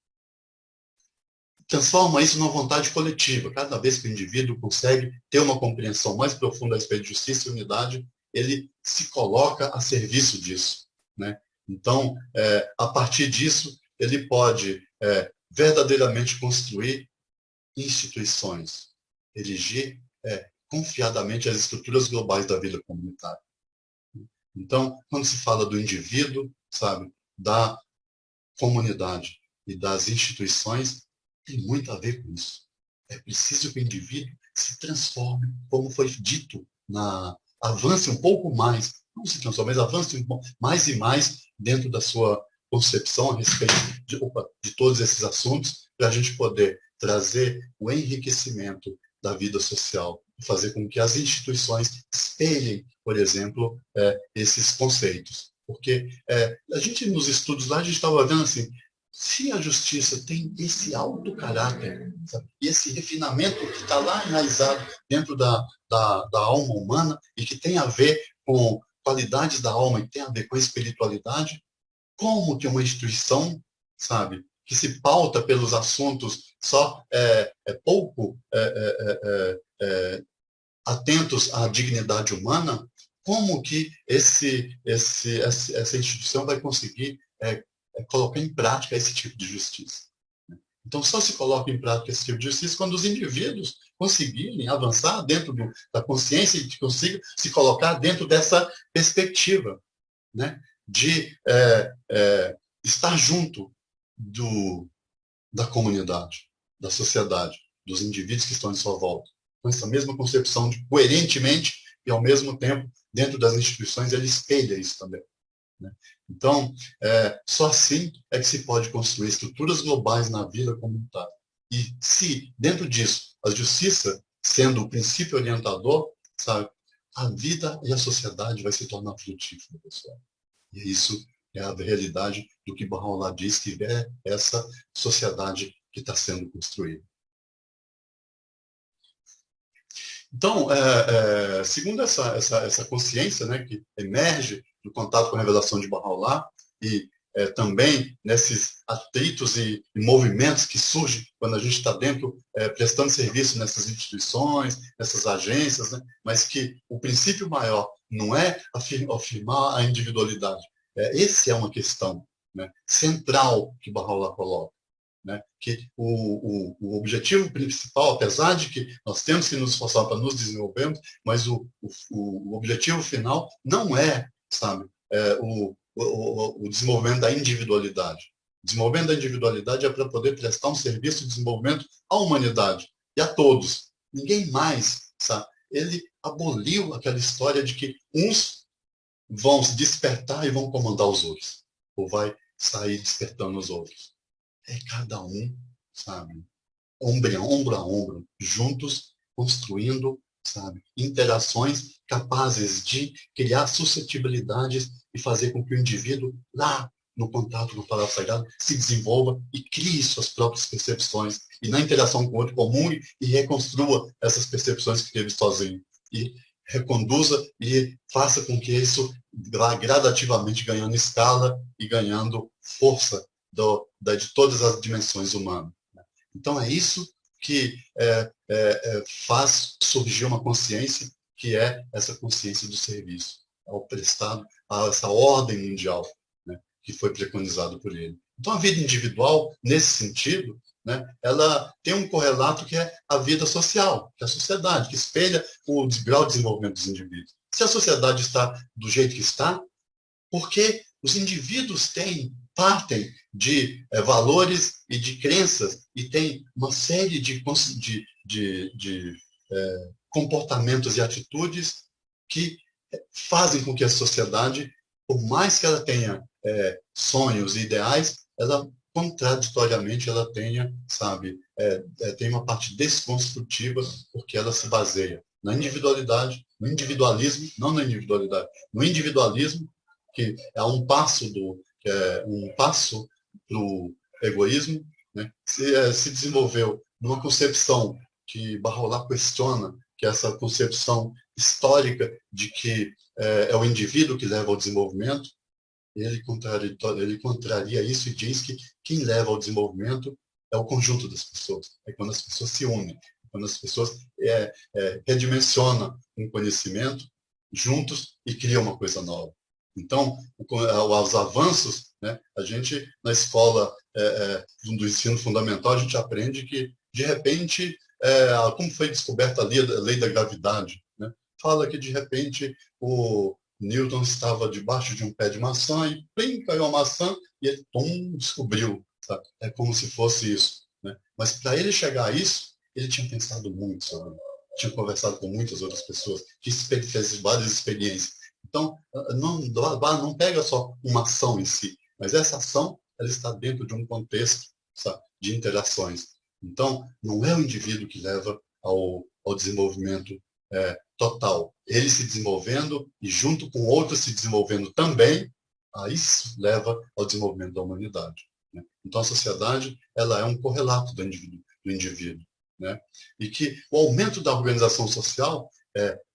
Transforma isso numa vontade coletiva. Cada vez que o indivíduo consegue ter uma compreensão mais profunda a respeito de justiça e unidade, ele se coloca a serviço disso. Né? Então, a partir disso, ele pode verdadeiramente construir instituições, erigir confiadamente as estruturas globais da vida comunitária. Então, quando se fala do indivíduo, sabe, da comunidade e das instituições, tem muito a ver com isso. É preciso que o indivíduo se transforme, como foi dito, avance um pouco mais, não se transforme, mas avance mais e mais dentro da sua concepção a respeito de todos esses assuntos, para a gente poder trazer o enriquecimento da vida social, fazer com que as instituições espelhem, por exemplo, esses conceitos. Porque a gente, nos estudos lá, a gente estava vendo assim, se a justiça tem esse alto caráter, sabe, e esse refinamento que está lá enraizado dentro da alma humana e que tem a ver com qualidades da alma e tem a ver com a espiritualidade, como que uma instituição, sabe, que se pauta pelos assuntos só pouco atentos à dignidade humana, como que essa instituição vai conseguir colocar em prática esse tipo de justiça? Então, só se coloca em prática esse tipo de justiça quando os indivíduos conseguirem avançar dentro da consciência e consigam se colocar dentro dessa perspectiva, né, de estar junto da comunidade, da sociedade, dos indivíduos que estão em sua volta, com essa mesma concepção de coerentemente e, ao mesmo tempo, dentro das instituições, ele espelha isso também. Né? Então, só assim é que se pode construir estruturas globais na vida comunitária. E se, dentro disso, a justiça, sendo o princípio orientador, sabe, a vida e a sociedade vai se tornar frutífera, pessoal. E isso é a realidade do que Bahá'u'lláh diz que é essa sociedade que está sendo construída. Então, segundo essa consciência, né, que emerge do contato com a revelação de Bahá'u'lláh e também nesses atritos e movimentos que surgem quando a gente está dentro, prestando serviço nessas instituições, nessas agências, né, mas que o princípio maior não é afirmar a individualidade. Essa é uma questão, né, central que Bahá'u'lláh coloca. Né? Que o objetivo principal, apesar de que nós temos que nos esforçar para nos desenvolvermos, mas o objetivo final não é, sabe, o desenvolvimento da individualidade. O desenvolvimento da individualidade é para poder prestar um serviço de desenvolvimento à humanidade e a todos. Ninguém mais, sabe? Ele aboliu aquela história de que uns vão se despertar e vão comandar os outros, ou vai sair despertando os outros. É cada um, sabe, ombro a ombro, juntos, construindo, sabe, interações capazes de criar suscetibilidades e fazer com que o indivíduo, lá no contato com o palavra sagrado, se desenvolva e crie suas próprias percepções, e na interação com o outro comum, e reconstrua essas percepções que teve sozinho, e reconduza e faça com que isso vá gradativamente ganhando escala e ganhando força de todas as dimensões humanas. Então, é isso que faz surgir uma consciência que é essa consciência do serviço, ao prestado a essa ordem mundial, né, que foi preconizado por ele. Então, a vida individual, nesse sentido, né, ela tem um correlato que é a vida social, que é a sociedade, que espelha o grau de desenvolvimento dos indivíduos. Se a sociedade está do jeito que está, porque os indivíduos partem de valores e de crenças e têm uma série de comportamentos e atitudes que fazem com que a sociedade, por mais que ela tenha sonhos e ideais, ela contraditoriamente ela tenha, sabe, tem uma parte desconstrutiva porque ela se baseia na individualidade, no individualismo, não na individualidade, no individualismo, que é um passo para o egoísmo, né? Se desenvolveu numa concepção que Barrola questiona, que é essa concepção histórica de que é o indivíduo que leva ao desenvolvimento. Ele contraria isso e diz que quem leva ao desenvolvimento é o conjunto das pessoas. É quando as pessoas se unem, quando as pessoas redimensionam um conhecimento juntos e criam uma coisa nova. Então, os avanços, né, a gente, na escola do ensino fundamental, a gente aprende que, de repente, como foi descoberta a lei da gravidade, né? Fala que, de repente, o Newton estava debaixo de um pé de maçã e plim, caiu a maçã e ele descobriu. Sabe? É como se fosse isso. Né? Mas para ele chegar a isso, ele tinha pensado muito sobre isso. Tinha conversado com muitas outras pessoas, que fez várias experiências. Então, não pega só uma ação em si, mas essa ação ela está dentro de um contexto, sabe, de interações. Então, não é o indivíduo que leva ao desenvolvimento total. Ele se desenvolvendo e junto com outros se desenvolvendo também, aí isso leva ao desenvolvimento da humanidade. Né? Então, a sociedade ela é um correlato do indivíduo. Né? E que o aumento da organização social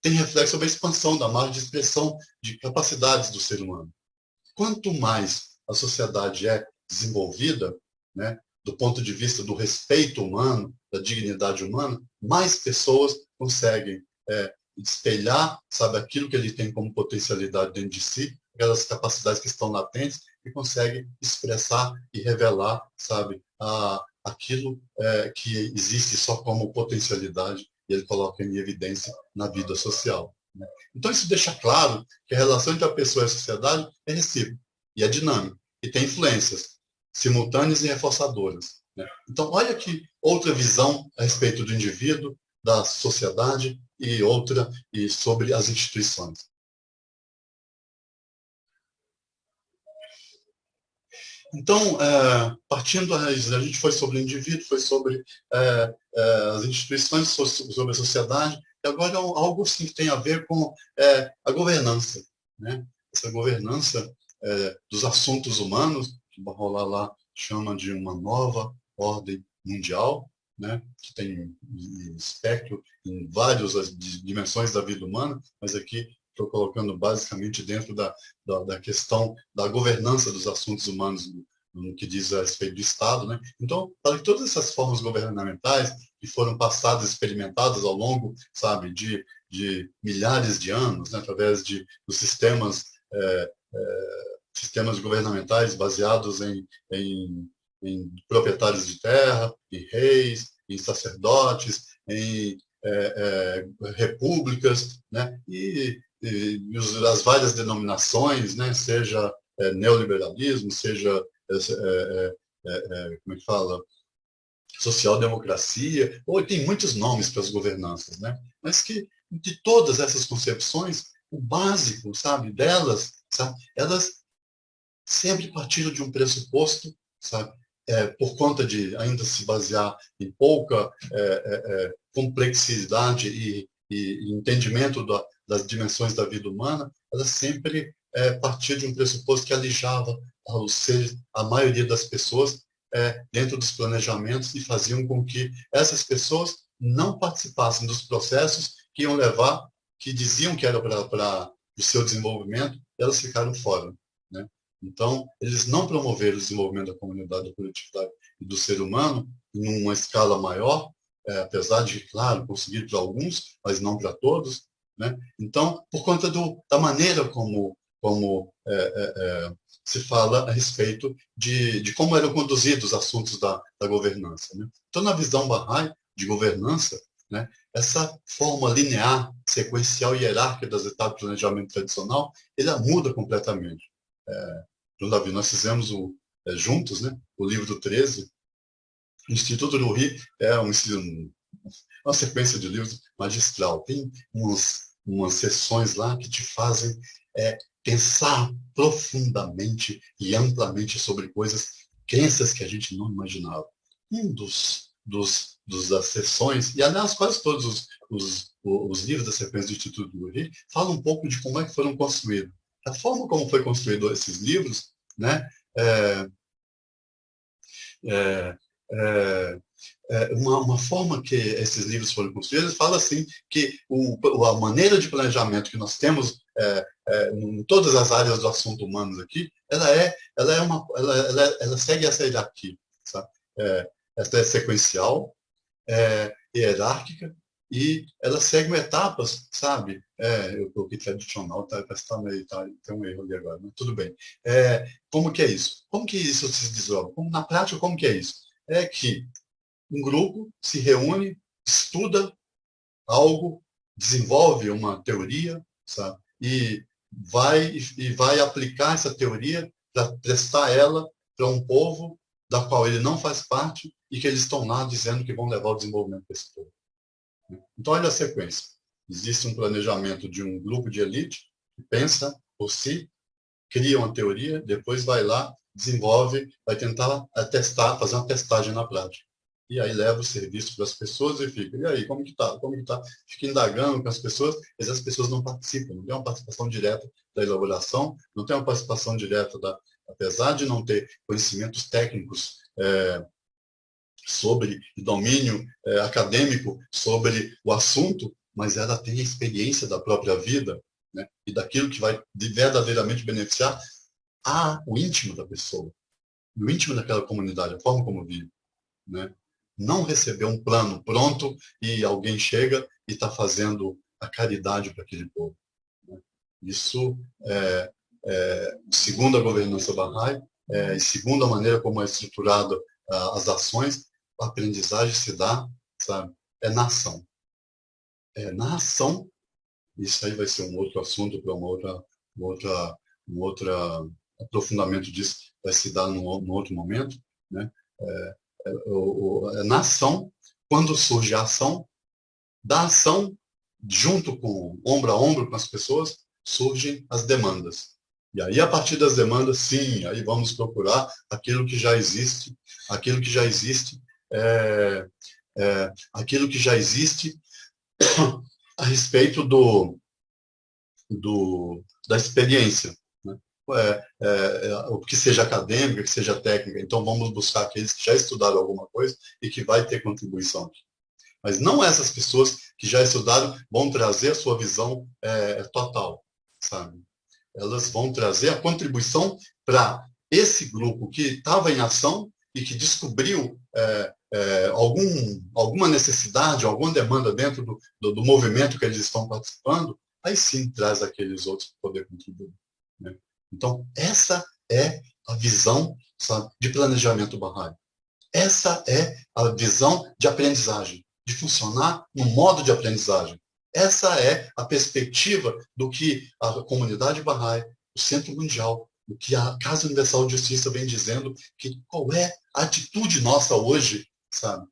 tem reflexo sobre a expansão da margem de expressão de capacidades do ser humano. Quanto mais a sociedade é desenvolvida, né, do ponto de vista do respeito humano, da dignidade humana, mais pessoas conseguem espelhar, sabe, aquilo que ele tem como potencialidade dentro de si, aquelas capacidades que estão latentes, e consegue expressar e revelar, sabe, aquilo que existe só como potencialidade, e ele coloca em evidência na vida social. Né? Então, isso deixa claro que a relação entre a pessoa e a sociedade é recíproca, e é dinâmica, e tem influências simultâneas e reforçadoras. Né? Então, olha que outra visão a respeito do indivíduo, da sociedade e sobre as instituições. Então, partindo, a gente foi sobre o indivíduo, foi sobre as instituições, sobre a sociedade, e agora algo assim, que tem a ver com a governança. Né? Essa governança dos assuntos humanos, que Barrola lá chama de uma nova ordem mundial, né? Que tem espectro em várias dimensões da vida humana, mas aqui estou colocando basicamente dentro da questão da governança dos assuntos humanos no que diz a respeito do Estado. Né? Então, para que todas essas formas governamentais que foram passadas, experimentadas ao longo, sabe, de milhares de anos, né, através dos sistemas governamentais baseados em proprietários de terra, em reis, em sacerdotes, em repúblicas, né? As várias denominações, né? Seja neoliberalismo, seja como é que fala, social-democracia, ou tem muitos nomes para as governanças, né? Mas que de todas essas concepções, o básico, sabe, delas, sabe, elas sempre partiram de um pressuposto, sabe, por conta de ainda se basear em pouca complexidade e entendimento das dimensões da vida humana, elas sempre partiam de um pressuposto que alijava aos seres, a maioria das pessoas dentro dos planejamentos e faziam com que essas pessoas não participassem dos processos que iam levar, que diziam que era para o seu desenvolvimento, e elas ficaram fora. Né? Então, eles não promoveram o desenvolvimento da comunidade, da coletividade e do ser humano em uma escala maior, apesar de, claro, conseguir para alguns, mas não para todos. Né? Então, por conta da maneira como como se fala a respeito de como eram conduzidos os assuntos da governança, né? Então, na visão Bahá'í de governança, né, essa forma linear, sequencial e hierárquica das etapas do planejamento tradicional, ela muda completamente. João Davi, nós fizemos juntos, né, o livro 13, o Instituto do Rio é uma sequência de livros magistral. Tem umas sessões lá que te fazem pensar profundamente e amplamente sobre crenças que a gente não imaginava. Um das sessões, e aliás, quase todos os livros da sequência do Instituto do Rio falam um pouco de como é que foram construídos. A forma como foi construído esses livros, né, é, é, é, uma forma que esses livros foram construídos, fala assim que a maneira de planejamento que nós temos em todas as áreas do assunto humano aqui, ela segue essa hierarquia, sabe? Ela é sequencial, hierárquica, e ela segue etapas, sabe? Eu coloquei tradicional, tem um erro ali agora, mas tudo bem. Como que é isso? Como que isso se desdobra? Na prática, como que é isso? É que um grupo se reúne, estuda algo, desenvolve uma teoria, sabe? E vai aplicar essa teoria para prestar ela para um povo da qual ele não faz parte e que eles estão lá dizendo que vão levar o desenvolvimento desse povo. Então, olha a sequência. Existe um planejamento de um grupo de elite que pensa por si, cria uma teoria, depois vai lá, desenvolve, vai tentar testar, fazer uma testagem na prática. E aí leva o serviço para as pessoas e fica, e aí, como que tá? Como que tá? Fica indagando com as pessoas, mas as pessoas não participam, não tem uma participação direta da elaboração, não tem uma participação direta apesar de não ter conhecimentos técnicos sobre domínio acadêmico sobre o assunto, mas ela tem a experiência da própria vida, né? E daquilo que vai verdadeiramente beneficiar o íntimo da pessoa, o íntimo daquela comunidade, a forma como vive, né? Não receber um plano pronto e alguém chega e está fazendo a caridade para aquele povo, né? Isso, segundo a governança Bahá'í, e segundo a maneira como é estruturada as ações, a aprendizagem se dá, sabe? Na ação. Na ação, isso aí vai ser um outro assunto para um outro aprofundamento disso, vai se dar num outro momento, né? Na ação, quando surge a ação, da ação, junto com ombro a ombro com as pessoas, surgem as demandas. E aí, a partir das demandas, sim, aí vamos procurar aquilo que já existe, aquilo que já existe, aquilo que já existe a respeito da experiência, né? O que seja acadêmica, que seja técnica. Então, vamos buscar aqueles que já estudaram alguma coisa e que vai ter contribuição aqui. Mas não essas pessoas que já estudaram vão trazer a sua visão total, sabe? Elas vão trazer a contribuição para esse grupo que estava em ação e que descobriu alguma necessidade, alguma demanda dentro do movimento que eles estão participando, aí sim traz aqueles outros para poder contribuir, né? Então, essa é a visão, sabe, de planejamento Bahá'í. Essa é a visão de aprendizagem, de funcionar no modo de aprendizagem. Essa é a perspectiva do que a comunidade Bahá'í, o Centro Mundial, o que a Casa Universal de Justiça vem dizendo, que qual é a atitude nossa hoje, sabe,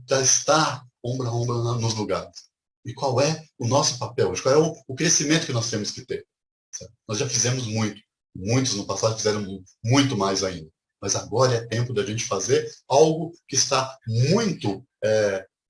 para estar ombro a ombro nos lugares. E qual é o nosso papel hoje, qual é o crescimento que nós temos que ter. Sabe? Nós já fizemos muito, muitos no passado fizeram muito mais ainda. Mas agora é tempo da gente fazer algo que está muito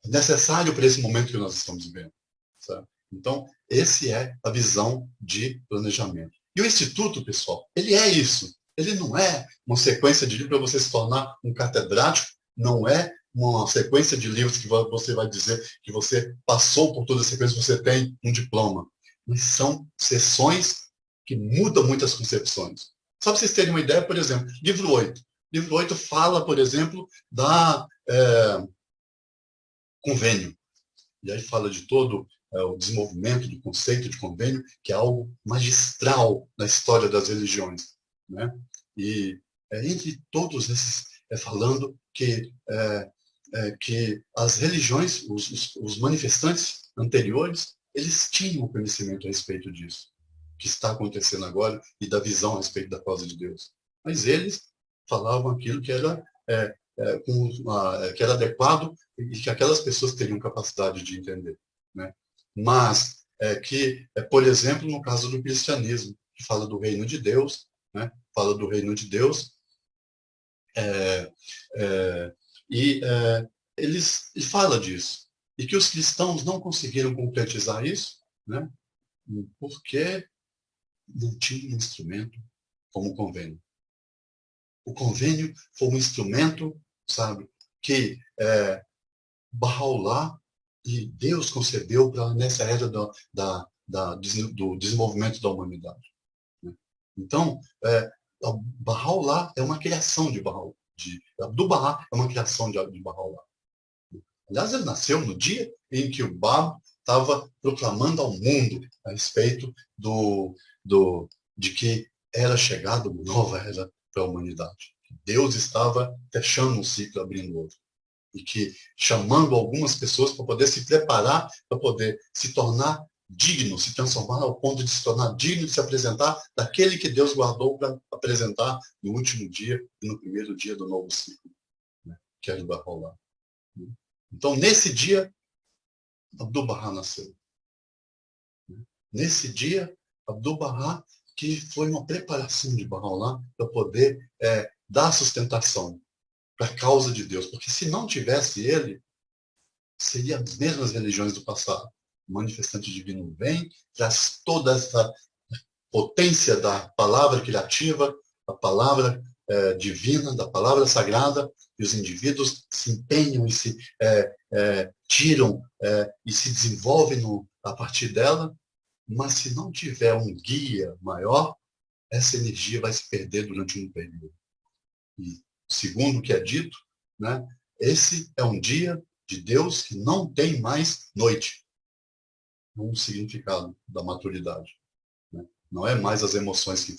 necessário para esse momento que nós estamos vivendo, sabe? Então, essa é a visão de planejamento. E o Instituto, pessoal, ele é isso. Ele não é uma sequência de livros para você se tornar um catedrático, não é uma sequência de livros que você vai dizer que você passou por toda a sequência, você tem um diploma. Mas são sessões que mudam muitas concepções. Só para vocês terem uma ideia, por exemplo, livro 8. Livro 8 fala, por exemplo, da convênio. E aí fala de todo o desenvolvimento do conceito de convênio, que é algo magistral na história das religiões, né? E entre todos esses, falando que as religiões, os manifestantes anteriores, eles tinham conhecimento a respeito disso, que está acontecendo agora, e da visão a respeito da causa de Deus. Mas eles falavam aquilo que era, que era adequado e que aquelas pessoas teriam capacidade de entender, né? Mas por exemplo, no caso do cristianismo, que fala do reino de Deus, né? Fala do reino de Deus, é, é, e ele fala disso, e que os cristãos não conseguiram concretizar isso, né? Porque não tinha um instrumento como o convênio. O convênio foi um instrumento, sabe, que Bahá'u'lláh e Deus concebeu para nessa era do desenvolvimento da humanidade, né? Então, Bahá'u'lláh é uma criação de Bahá'u'lláh. Abdu'l-Bahá é uma criação de Bahá'u'lláh. Aliás, ele nasceu no dia em que o Bab estava proclamando ao mundo a respeito de que era chegada uma nova era para a humanidade. Deus estava fechando um ciclo, abrindo outro. E que chamando algumas pessoas para poder se preparar, para poder se tornar digno, se transformar ao ponto de se tornar digno de se apresentar daquele que Deus guardou para apresentar no último dia e no primeiro dia do novo ciclo, né? Que é o Bahá'u'lláh. Então, nesse dia, Abdu'l-Bahá nasceu. Nesse dia, Abdu'l-Bahá, que foi uma preparação de Bahá'u'lláh para poder dar sustentação para a causa de Deus. Porque se não tivesse ele, seria as mesmas religiões do passado. O manifestante divino vem, traz toda essa potência da palavra criativa, a palavra divina, da palavra sagrada, e os indivíduos se empenham e se tiram e se desenvolvem a partir dela, mas se não tiver um guia maior, essa energia vai se perder durante um período. E segundo o que é dito, né, esse é um dia de Deus que não tem mais noite. Um significado da maturidade, né? Não é mais as emoções que...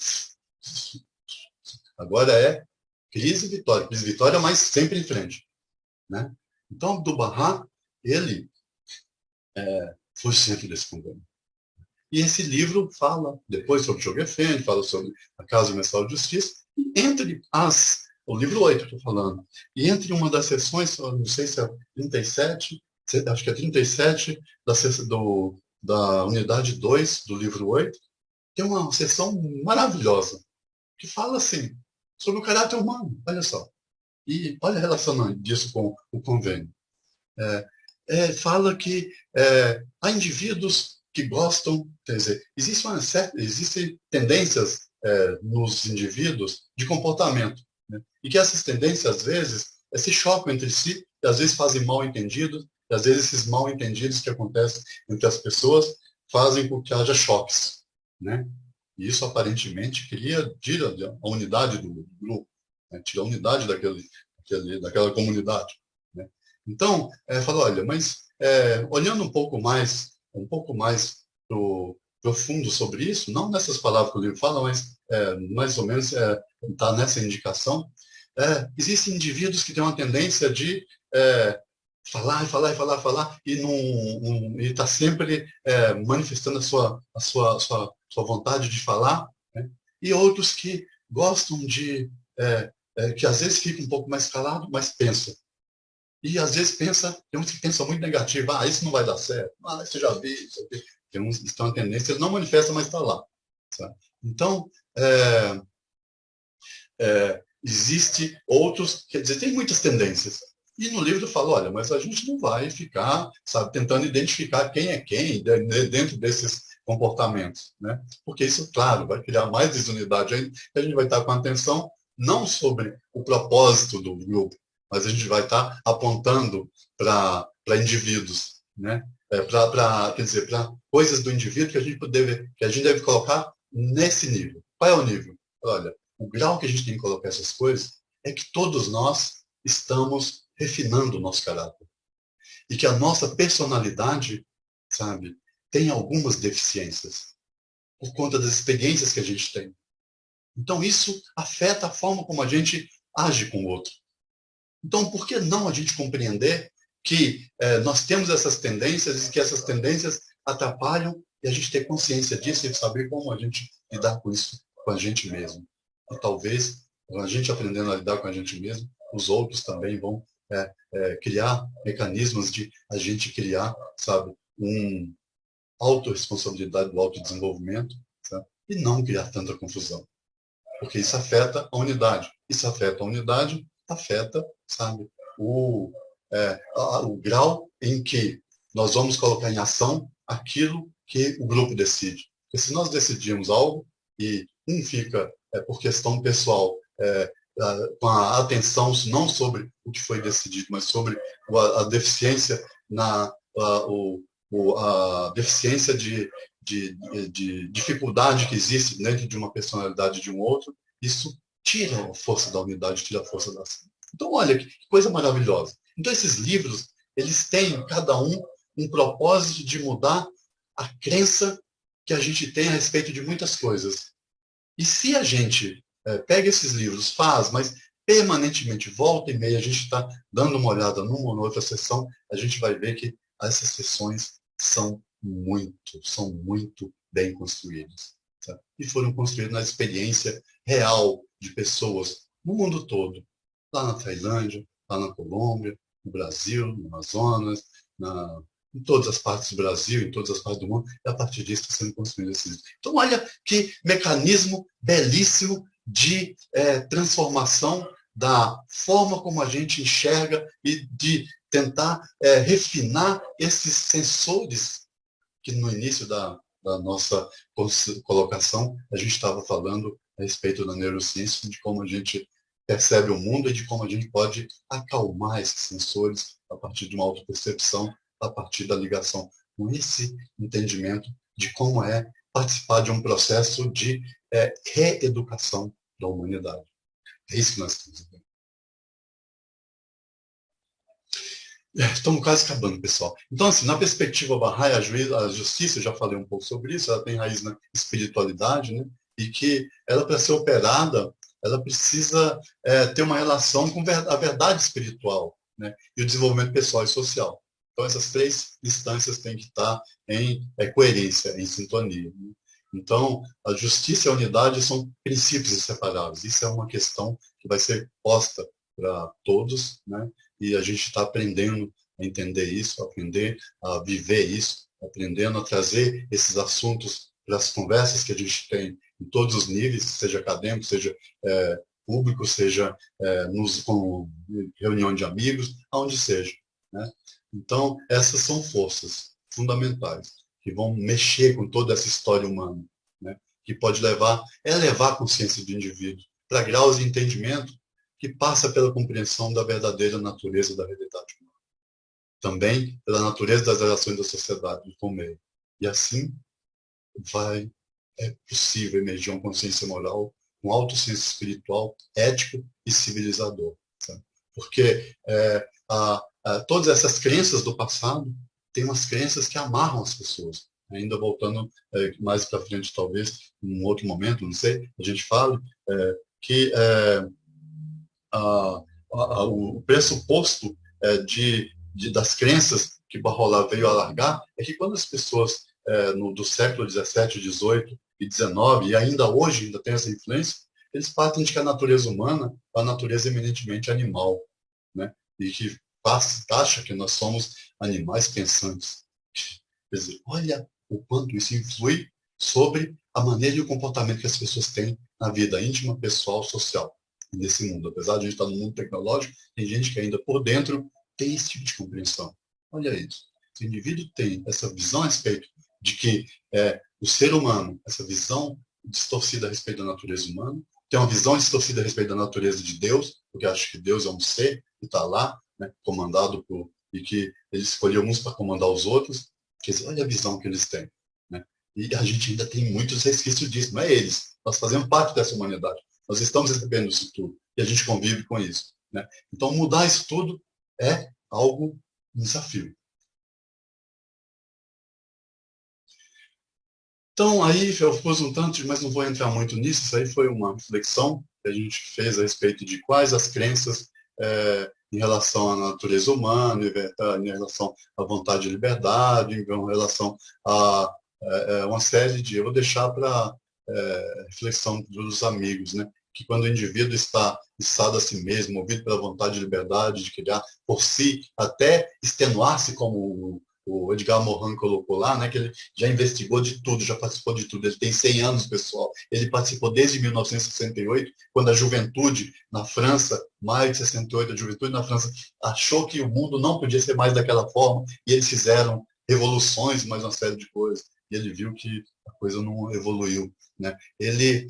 Agora é crise e vitória. Crise e vitória, mas sempre em frente, né? Então, Abdu'l-Bahá, ele foi o centro desse convênio. E esse livro fala depois sobre Shoghi, fala sobre a Casa Universal de Justiça, e entre o livro 8 que eu estou falando, e entre uma das sessões, não sei se é 37, acho que é 37 da unidade 2 do livro 8, tem uma sessão maravilhosa, que fala assim, sobre o caráter humano, olha só. E olha a relação disso com o convênio. Fala que há indivíduos que gostam, quer dizer, existem tendências nos indivíduos de comportamento, né? E que essas tendências, às vezes, se chocam entre si, e às vezes fazem mal entendidos, e às vezes esses mal entendidos que acontecem entre as pessoas fazem com que haja choques, né? E isso aparentemente tira a unidade do grupo, né? Tira a unidade daquela comunidade, né? Então, fala, olha, mas olhando um pouco mais profundo sobre isso, não nessas palavras que o livro fala, mas mais ou menos está nessa indicação, existem indivíduos que têm uma tendência de falar, e está sempre manifestando a sua vontade de falar, né? E outros que gostam que às vezes fica um pouco mais calado, mas pensa. E às vezes tem uns que pensam muito negativo, isso não vai dar certo, isso já vi, isso aqui. Tem uns que estão a tendência, eles não manifestam, mas está lá. Sabe? Então, existe outros, quer dizer, tem muitas tendências. E no livro fala, olha, mas a gente não vai ficar, sabe, tentando identificar quem é quem dentro desses comportamentos, né? Porque isso, claro, vai criar mais desunidade ainda, e a gente vai estar com atenção não sobre o propósito do grupo, mas a gente vai estar apontando para indivíduos, né? Quer dizer, para coisas do indivíduo que a gente deve colocar nesse nível. Qual é o nível? Olha, o grau que a gente tem que colocar essas coisas é que todos nós estamos refinando o nosso caráter. E que a nossa personalidade, sabe, tem algumas deficiências, por conta das experiências que a gente tem. Então, isso afeta a forma como a gente age com o outro. Então, por que não a gente compreender que nós temos essas tendências e que essas tendências atrapalham e a gente ter consciência disso e saber como a gente lidar com isso com a gente mesmo. E talvez, a gente aprendendo a lidar com a gente mesmo, os outros também vão criar mecanismos de a gente criar, sabe, autorresponsabilidade do autodesenvolvimento, sabe? E não criar tanta confusão. Porque isso afeta a unidade. Isso afeta a unidade, afeta, sabe, o grau em que nós vamos colocar em ação aquilo que o grupo decide. Porque se nós decidimos algo e um fica, por questão pessoal, com a atenção não sobre o que foi decidido, mas sobre a deficiência a deficiência de dificuldade que existe dentro de uma personalidade de um outro, isso tira a força da unidade, tira a força da ação. Então, olha, que coisa maravilhosa. Então, esses livros, eles têm, cada um propósito de mudar a crença que a gente tem a respeito de muitas coisas. E se a gente pega esses livros, faz, mas permanentemente, volta e meia, a gente está dando uma olhada numa ou outra sessão, a gente vai ver que essas sessões são muito bem construídas. Sabe? E foram construídas na experiência real de pessoas no mundo todo. Lá na Tailândia, lá na Colômbia, no Brasil, no Amazonas, em todas as partes do Brasil, em todas as partes do mundo, e a partir disso está sendo construído esse livro. Então, olha que mecanismo belíssimo de transformação da forma como a gente enxerga e de tentar refinar esses sensores que no início da nossa colocação a gente estava falando a respeito da neurociência, de como a gente percebe o mundo e de como a gente pode acalmar esses sensores a partir de uma autopercepção, a partir da ligação com esse entendimento de como é participar de um processo de reeducação da humanidade. É isso que nós estamos vendo. Estamos quase acabando, pessoal. Então, assim, na perspectiva Bahá'í, a justiça, eu já falei um pouco sobre isso, ela tem raiz na espiritualidade, né? E que ela, para ser operada, ela precisa ter uma relação com a verdade espiritual, né? E o desenvolvimento pessoal e social. Então, essas três instâncias têm que estar em coerência, em sintonia. Né? Então, a justiça e a unidade são princípios inseparáveis. Isso é uma questão que vai ser posta para todos, né? E a gente está aprendendo a entender isso, aprender a viver isso, aprendendo a trazer esses assuntos para as conversas que a gente tem em todos os níveis, seja acadêmico, seja público, seja com reunião de amigos, aonde seja. Né? Então, essas são forças fundamentais que vão mexer com toda essa história humana, né? Que pode levar a consciência do indivíduo para graus de entendimento que passa pela compreensão da verdadeira natureza da realidade humana. Também pela natureza das relações da sociedade com o meio. E assim é possível emergir uma consciência moral, um autossenso espiritual, ético e civilizador. Sabe? Porque todas essas crenças do passado têm umas crenças que amarram as pessoas. Ainda voltando mais para frente, talvez, em um outro momento, não sei, a gente fala que o pressuposto das crenças que Bahá'u'lláh veio alargar é que quando as pessoas do século XVII, XVIII e XIX, e ainda hoje ainda tem essa influência, eles partem de que a natureza humana é uma natureza eminentemente animal, né? E que acha que nós somos animais pensantes. Quer dizer, olha o quanto isso influi sobre a maneira e o comportamento que as pessoas têm na vida íntima, pessoal, social nesse mundo. Apesar de a gente estar no mundo tecnológico, tem gente que ainda por dentro tem esse tipo de compreensão. Olha isso. Se o indivíduo tem essa visão a respeito de que o ser humano, essa visão distorcida a respeito da natureza humana, tem uma visão distorcida a respeito da natureza de Deus, porque acha que Deus é um ser que está lá, né, comandado por... e que ele escolheu uns para comandar os outros. Quer dizer, olha a visão que eles têm. Né? E a gente ainda tem muitos resquícios disso, não é eles. Nós fazemos parte dessa humanidade. Nós estamos recebendo isso tudo e a gente convive com isso. Né? Então, mudar isso tudo é algo, um desafio. Então, aí eu pus um tanto, mas não vou entrar muito nisso, isso aí foi uma reflexão que a gente fez a respeito de quais as crenças em relação à natureza humana, em relação à vontade de liberdade, em relação a uma série de... Eu vou deixar para reflexão dos amigos, né? Que quando o indivíduo está içado a si mesmo, movido pela vontade de liberdade, de criar por si, até extenuar-se, como o Edgar Morin colocou lá, né, que ele já investigou de tudo, já participou de tudo. Ele tem 100 anos, pessoal. Ele participou desde 1968, quando a juventude na França, maio de 68, a juventude na França achou que o mundo não podia ser mais daquela forma, e eles fizeram revoluções, mais uma série de coisas. E ele viu que a coisa não evoluiu, né? Ele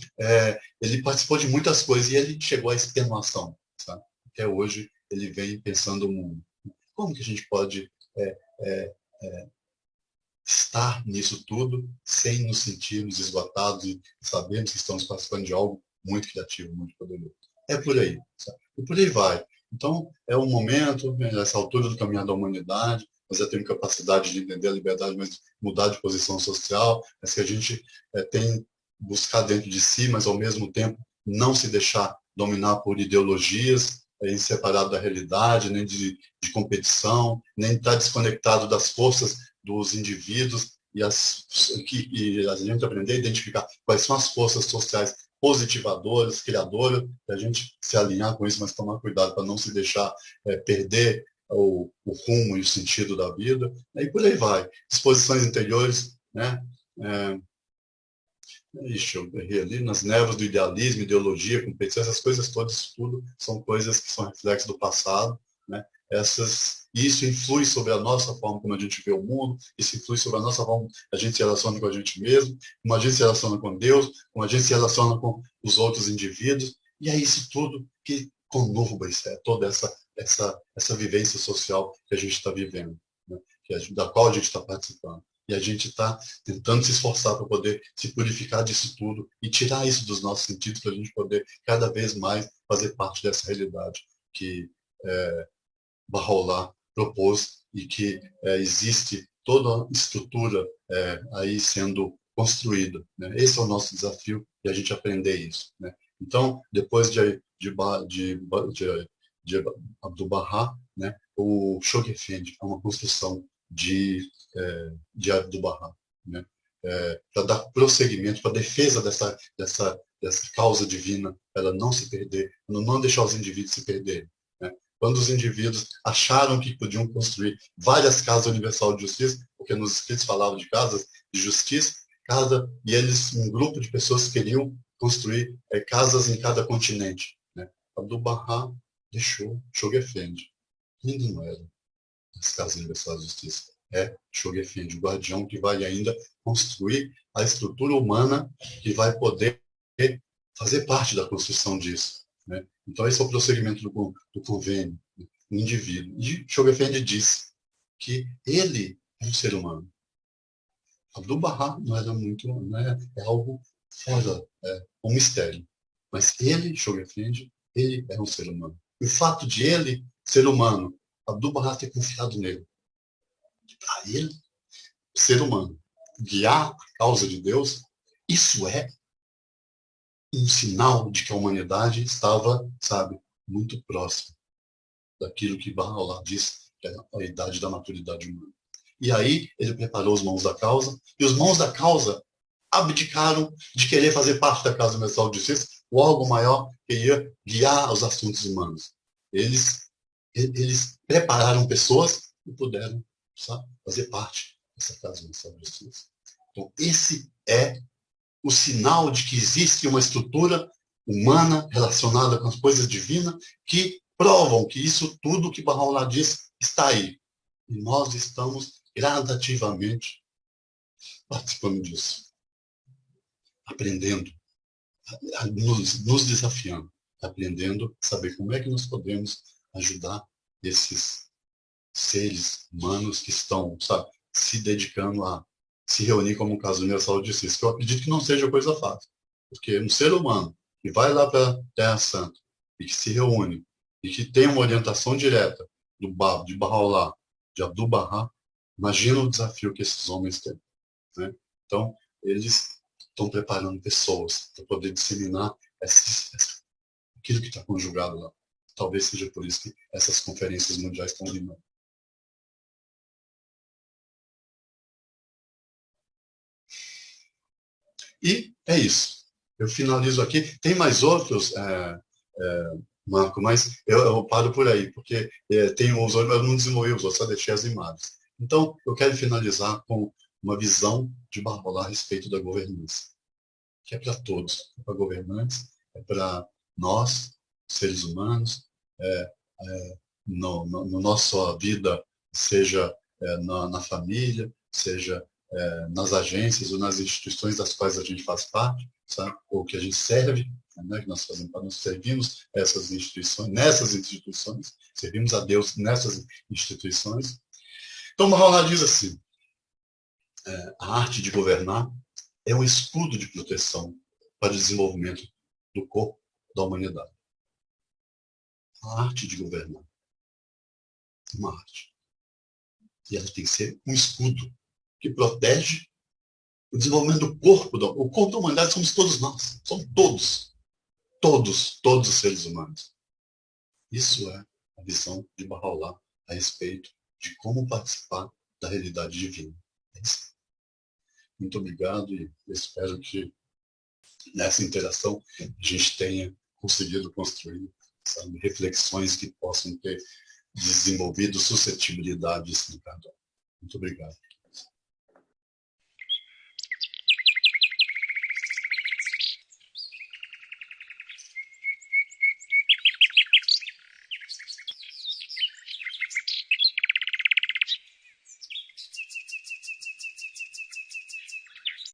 participou de muitas coisas e ele chegou à extenuação, sabe? Até hoje ele vem pensando o mundo. Como que a gente pode é, é, estar nisso tudo sem nos sentirmos esgotados e sabemos que estamos participando de algo muito criativo, muito poderoso? É por aí, sabe? E por aí vai. Então, é um momento, nessa altura do caminhar da humanidade, nós já temos capacidade de entender a liberdade, mas mudar de posição social, mas que a gente tem buscar dentro de si, mas ao mesmo tempo não se deixar dominar por ideologias separado da realidade, nem de competição, nem estar desconectado das forças dos indivíduos e a gente aprender a identificar quais são as forças sociais positivadoras, criadoras, para a gente se alinhar com isso, mas tomar cuidado para não se deixar perder o rumo e o sentido da vida, e por aí vai. Disposições interiores, né? Ixi, eu errei ali, nas névoas do idealismo, ideologia, competição, essas coisas todas, isso tudo são coisas que são reflexos do passado, né? Isso influi sobre a nossa forma como a gente vê o mundo, isso influi sobre a nossa forma como a gente se relaciona com a gente mesmo, como a gente se relaciona com Deus, como a gente se relaciona com os outros indivíduos, e é isso tudo que conurba isso, toda essa vivência social que a gente está vivendo, né? Da qual a gente está participando. E a gente está tentando se esforçar para poder se purificar disso tudo e tirar isso dos nossos sentidos para a gente poder cada vez mais fazer parte dessa realidade que Bahá'u'lláh propôs e que existe toda a estrutura aí sendo construída, né? Esse é o nosso desafio e a gente aprender isso, né? Então, depois de Abdu'l-Bahá, né, o Shoghi Effendi é uma construção de Abdu'l-Bahá, né? Para dar prosseguimento, para a defesa dessa causa divina, ela não se perder, não deixar os indivíduos se perderem, né? Quando os indivíduos acharam que podiam construir várias casas universal de justiça, porque nos escritos falavam de casas de justiça, e eles, um grupo de pessoas queriam construir casas em cada continente, né? Abdu'l-Bahá deixou Shoghi Effendi. Ainda não era as casas universais de justiça. É Shoghi Effendi, o guardião que vai ainda construir a estrutura humana que vai poder fazer parte da construção disso, né? Então, esse é o prosseguimento do convênio, né? O indivíduo. E Shoghi Effendi diz que ele é um ser humano. Abdu'l-Bahá não era muito, né? É algo fora, um mistério. Mas ele, Shoghi Effendi, ele é um ser humano. E o fato de ele ser humano, Abdu'l-Bahá ter confiado nele, para ele, ser humano, guiar a causa de Deus, isso é um sinal de que a humanidade estava, sabe, muito próxima daquilo que Bahá'u'lláh diz, que é a idade da maturidade humana. E aí ele preparou os mãos da causa, e os mãos da causa abdicaram de querer fazer parte da Casa Universal de Justiça, o órgão maior que ia guiar os assuntos humanos. Eles prepararam pessoas e puderam, sabe, fazer parte dessa Casa Universal de Justiça. Então, esse é o sinal de que existe uma estrutura humana relacionada com as coisas divinas que provam que isso tudo que Bahá'u'lláh diz está aí. E nós estamos gradativamente participando disso, aprendendo, nos desafiando, aprendendo a saber como é que nós podemos ajudar esses seres humanos que estão, sabe, se dedicando a se reunir como um caso universal de justiça, que eu acredito que não seja coisa fácil. Porque um ser humano que vai lá para a Terra Santa e que se reúne e que tem uma orientação direta do Bab, de Bahá'u'lláh, de Abdu'l-Bahá, imagina o desafio que esses homens têm, né? Então, eles estão preparando pessoas para poder disseminar aquilo que está conjugado lá. Talvez seja por isso que essas conferências mundiais estão vindo. E é isso. Eu finalizo aqui. Tem mais outros, Marco, mas eu paro por aí, porque tem os outros, eu não desenvolvi os outros, só deixei as imagens. Então, eu quero finalizar com uma visão de Barbola a respeito da governança, que é para todos. É para governantes, é para nós, seres humanos, no nossa vida, seja na família, seja nas agências ou nas instituições das quais a gente faz parte, sabe? Ou que a gente serve, né? Que nós fazemos, nós servimos essas instituições, nessas instituições, servimos a Deus nessas instituições. Então, Mahalá diz assim, a arte de governar é um escudo de proteção para o desenvolvimento do corpo da humanidade. A arte de governar é uma arte. E ela tem que ser um escudo que protege o desenvolvimento do corpo. O corpo da humanidade somos todos nós. Somos todos. Todos os seres humanos. Isso é a visão de Bahá'u'lláh a respeito de como participar da realidade divina. Muito obrigado e espero que nessa interação a gente tenha conseguido construir, sabe, reflexões que possam ter desenvolvido suscetibilidades no cada um. Muito obrigado.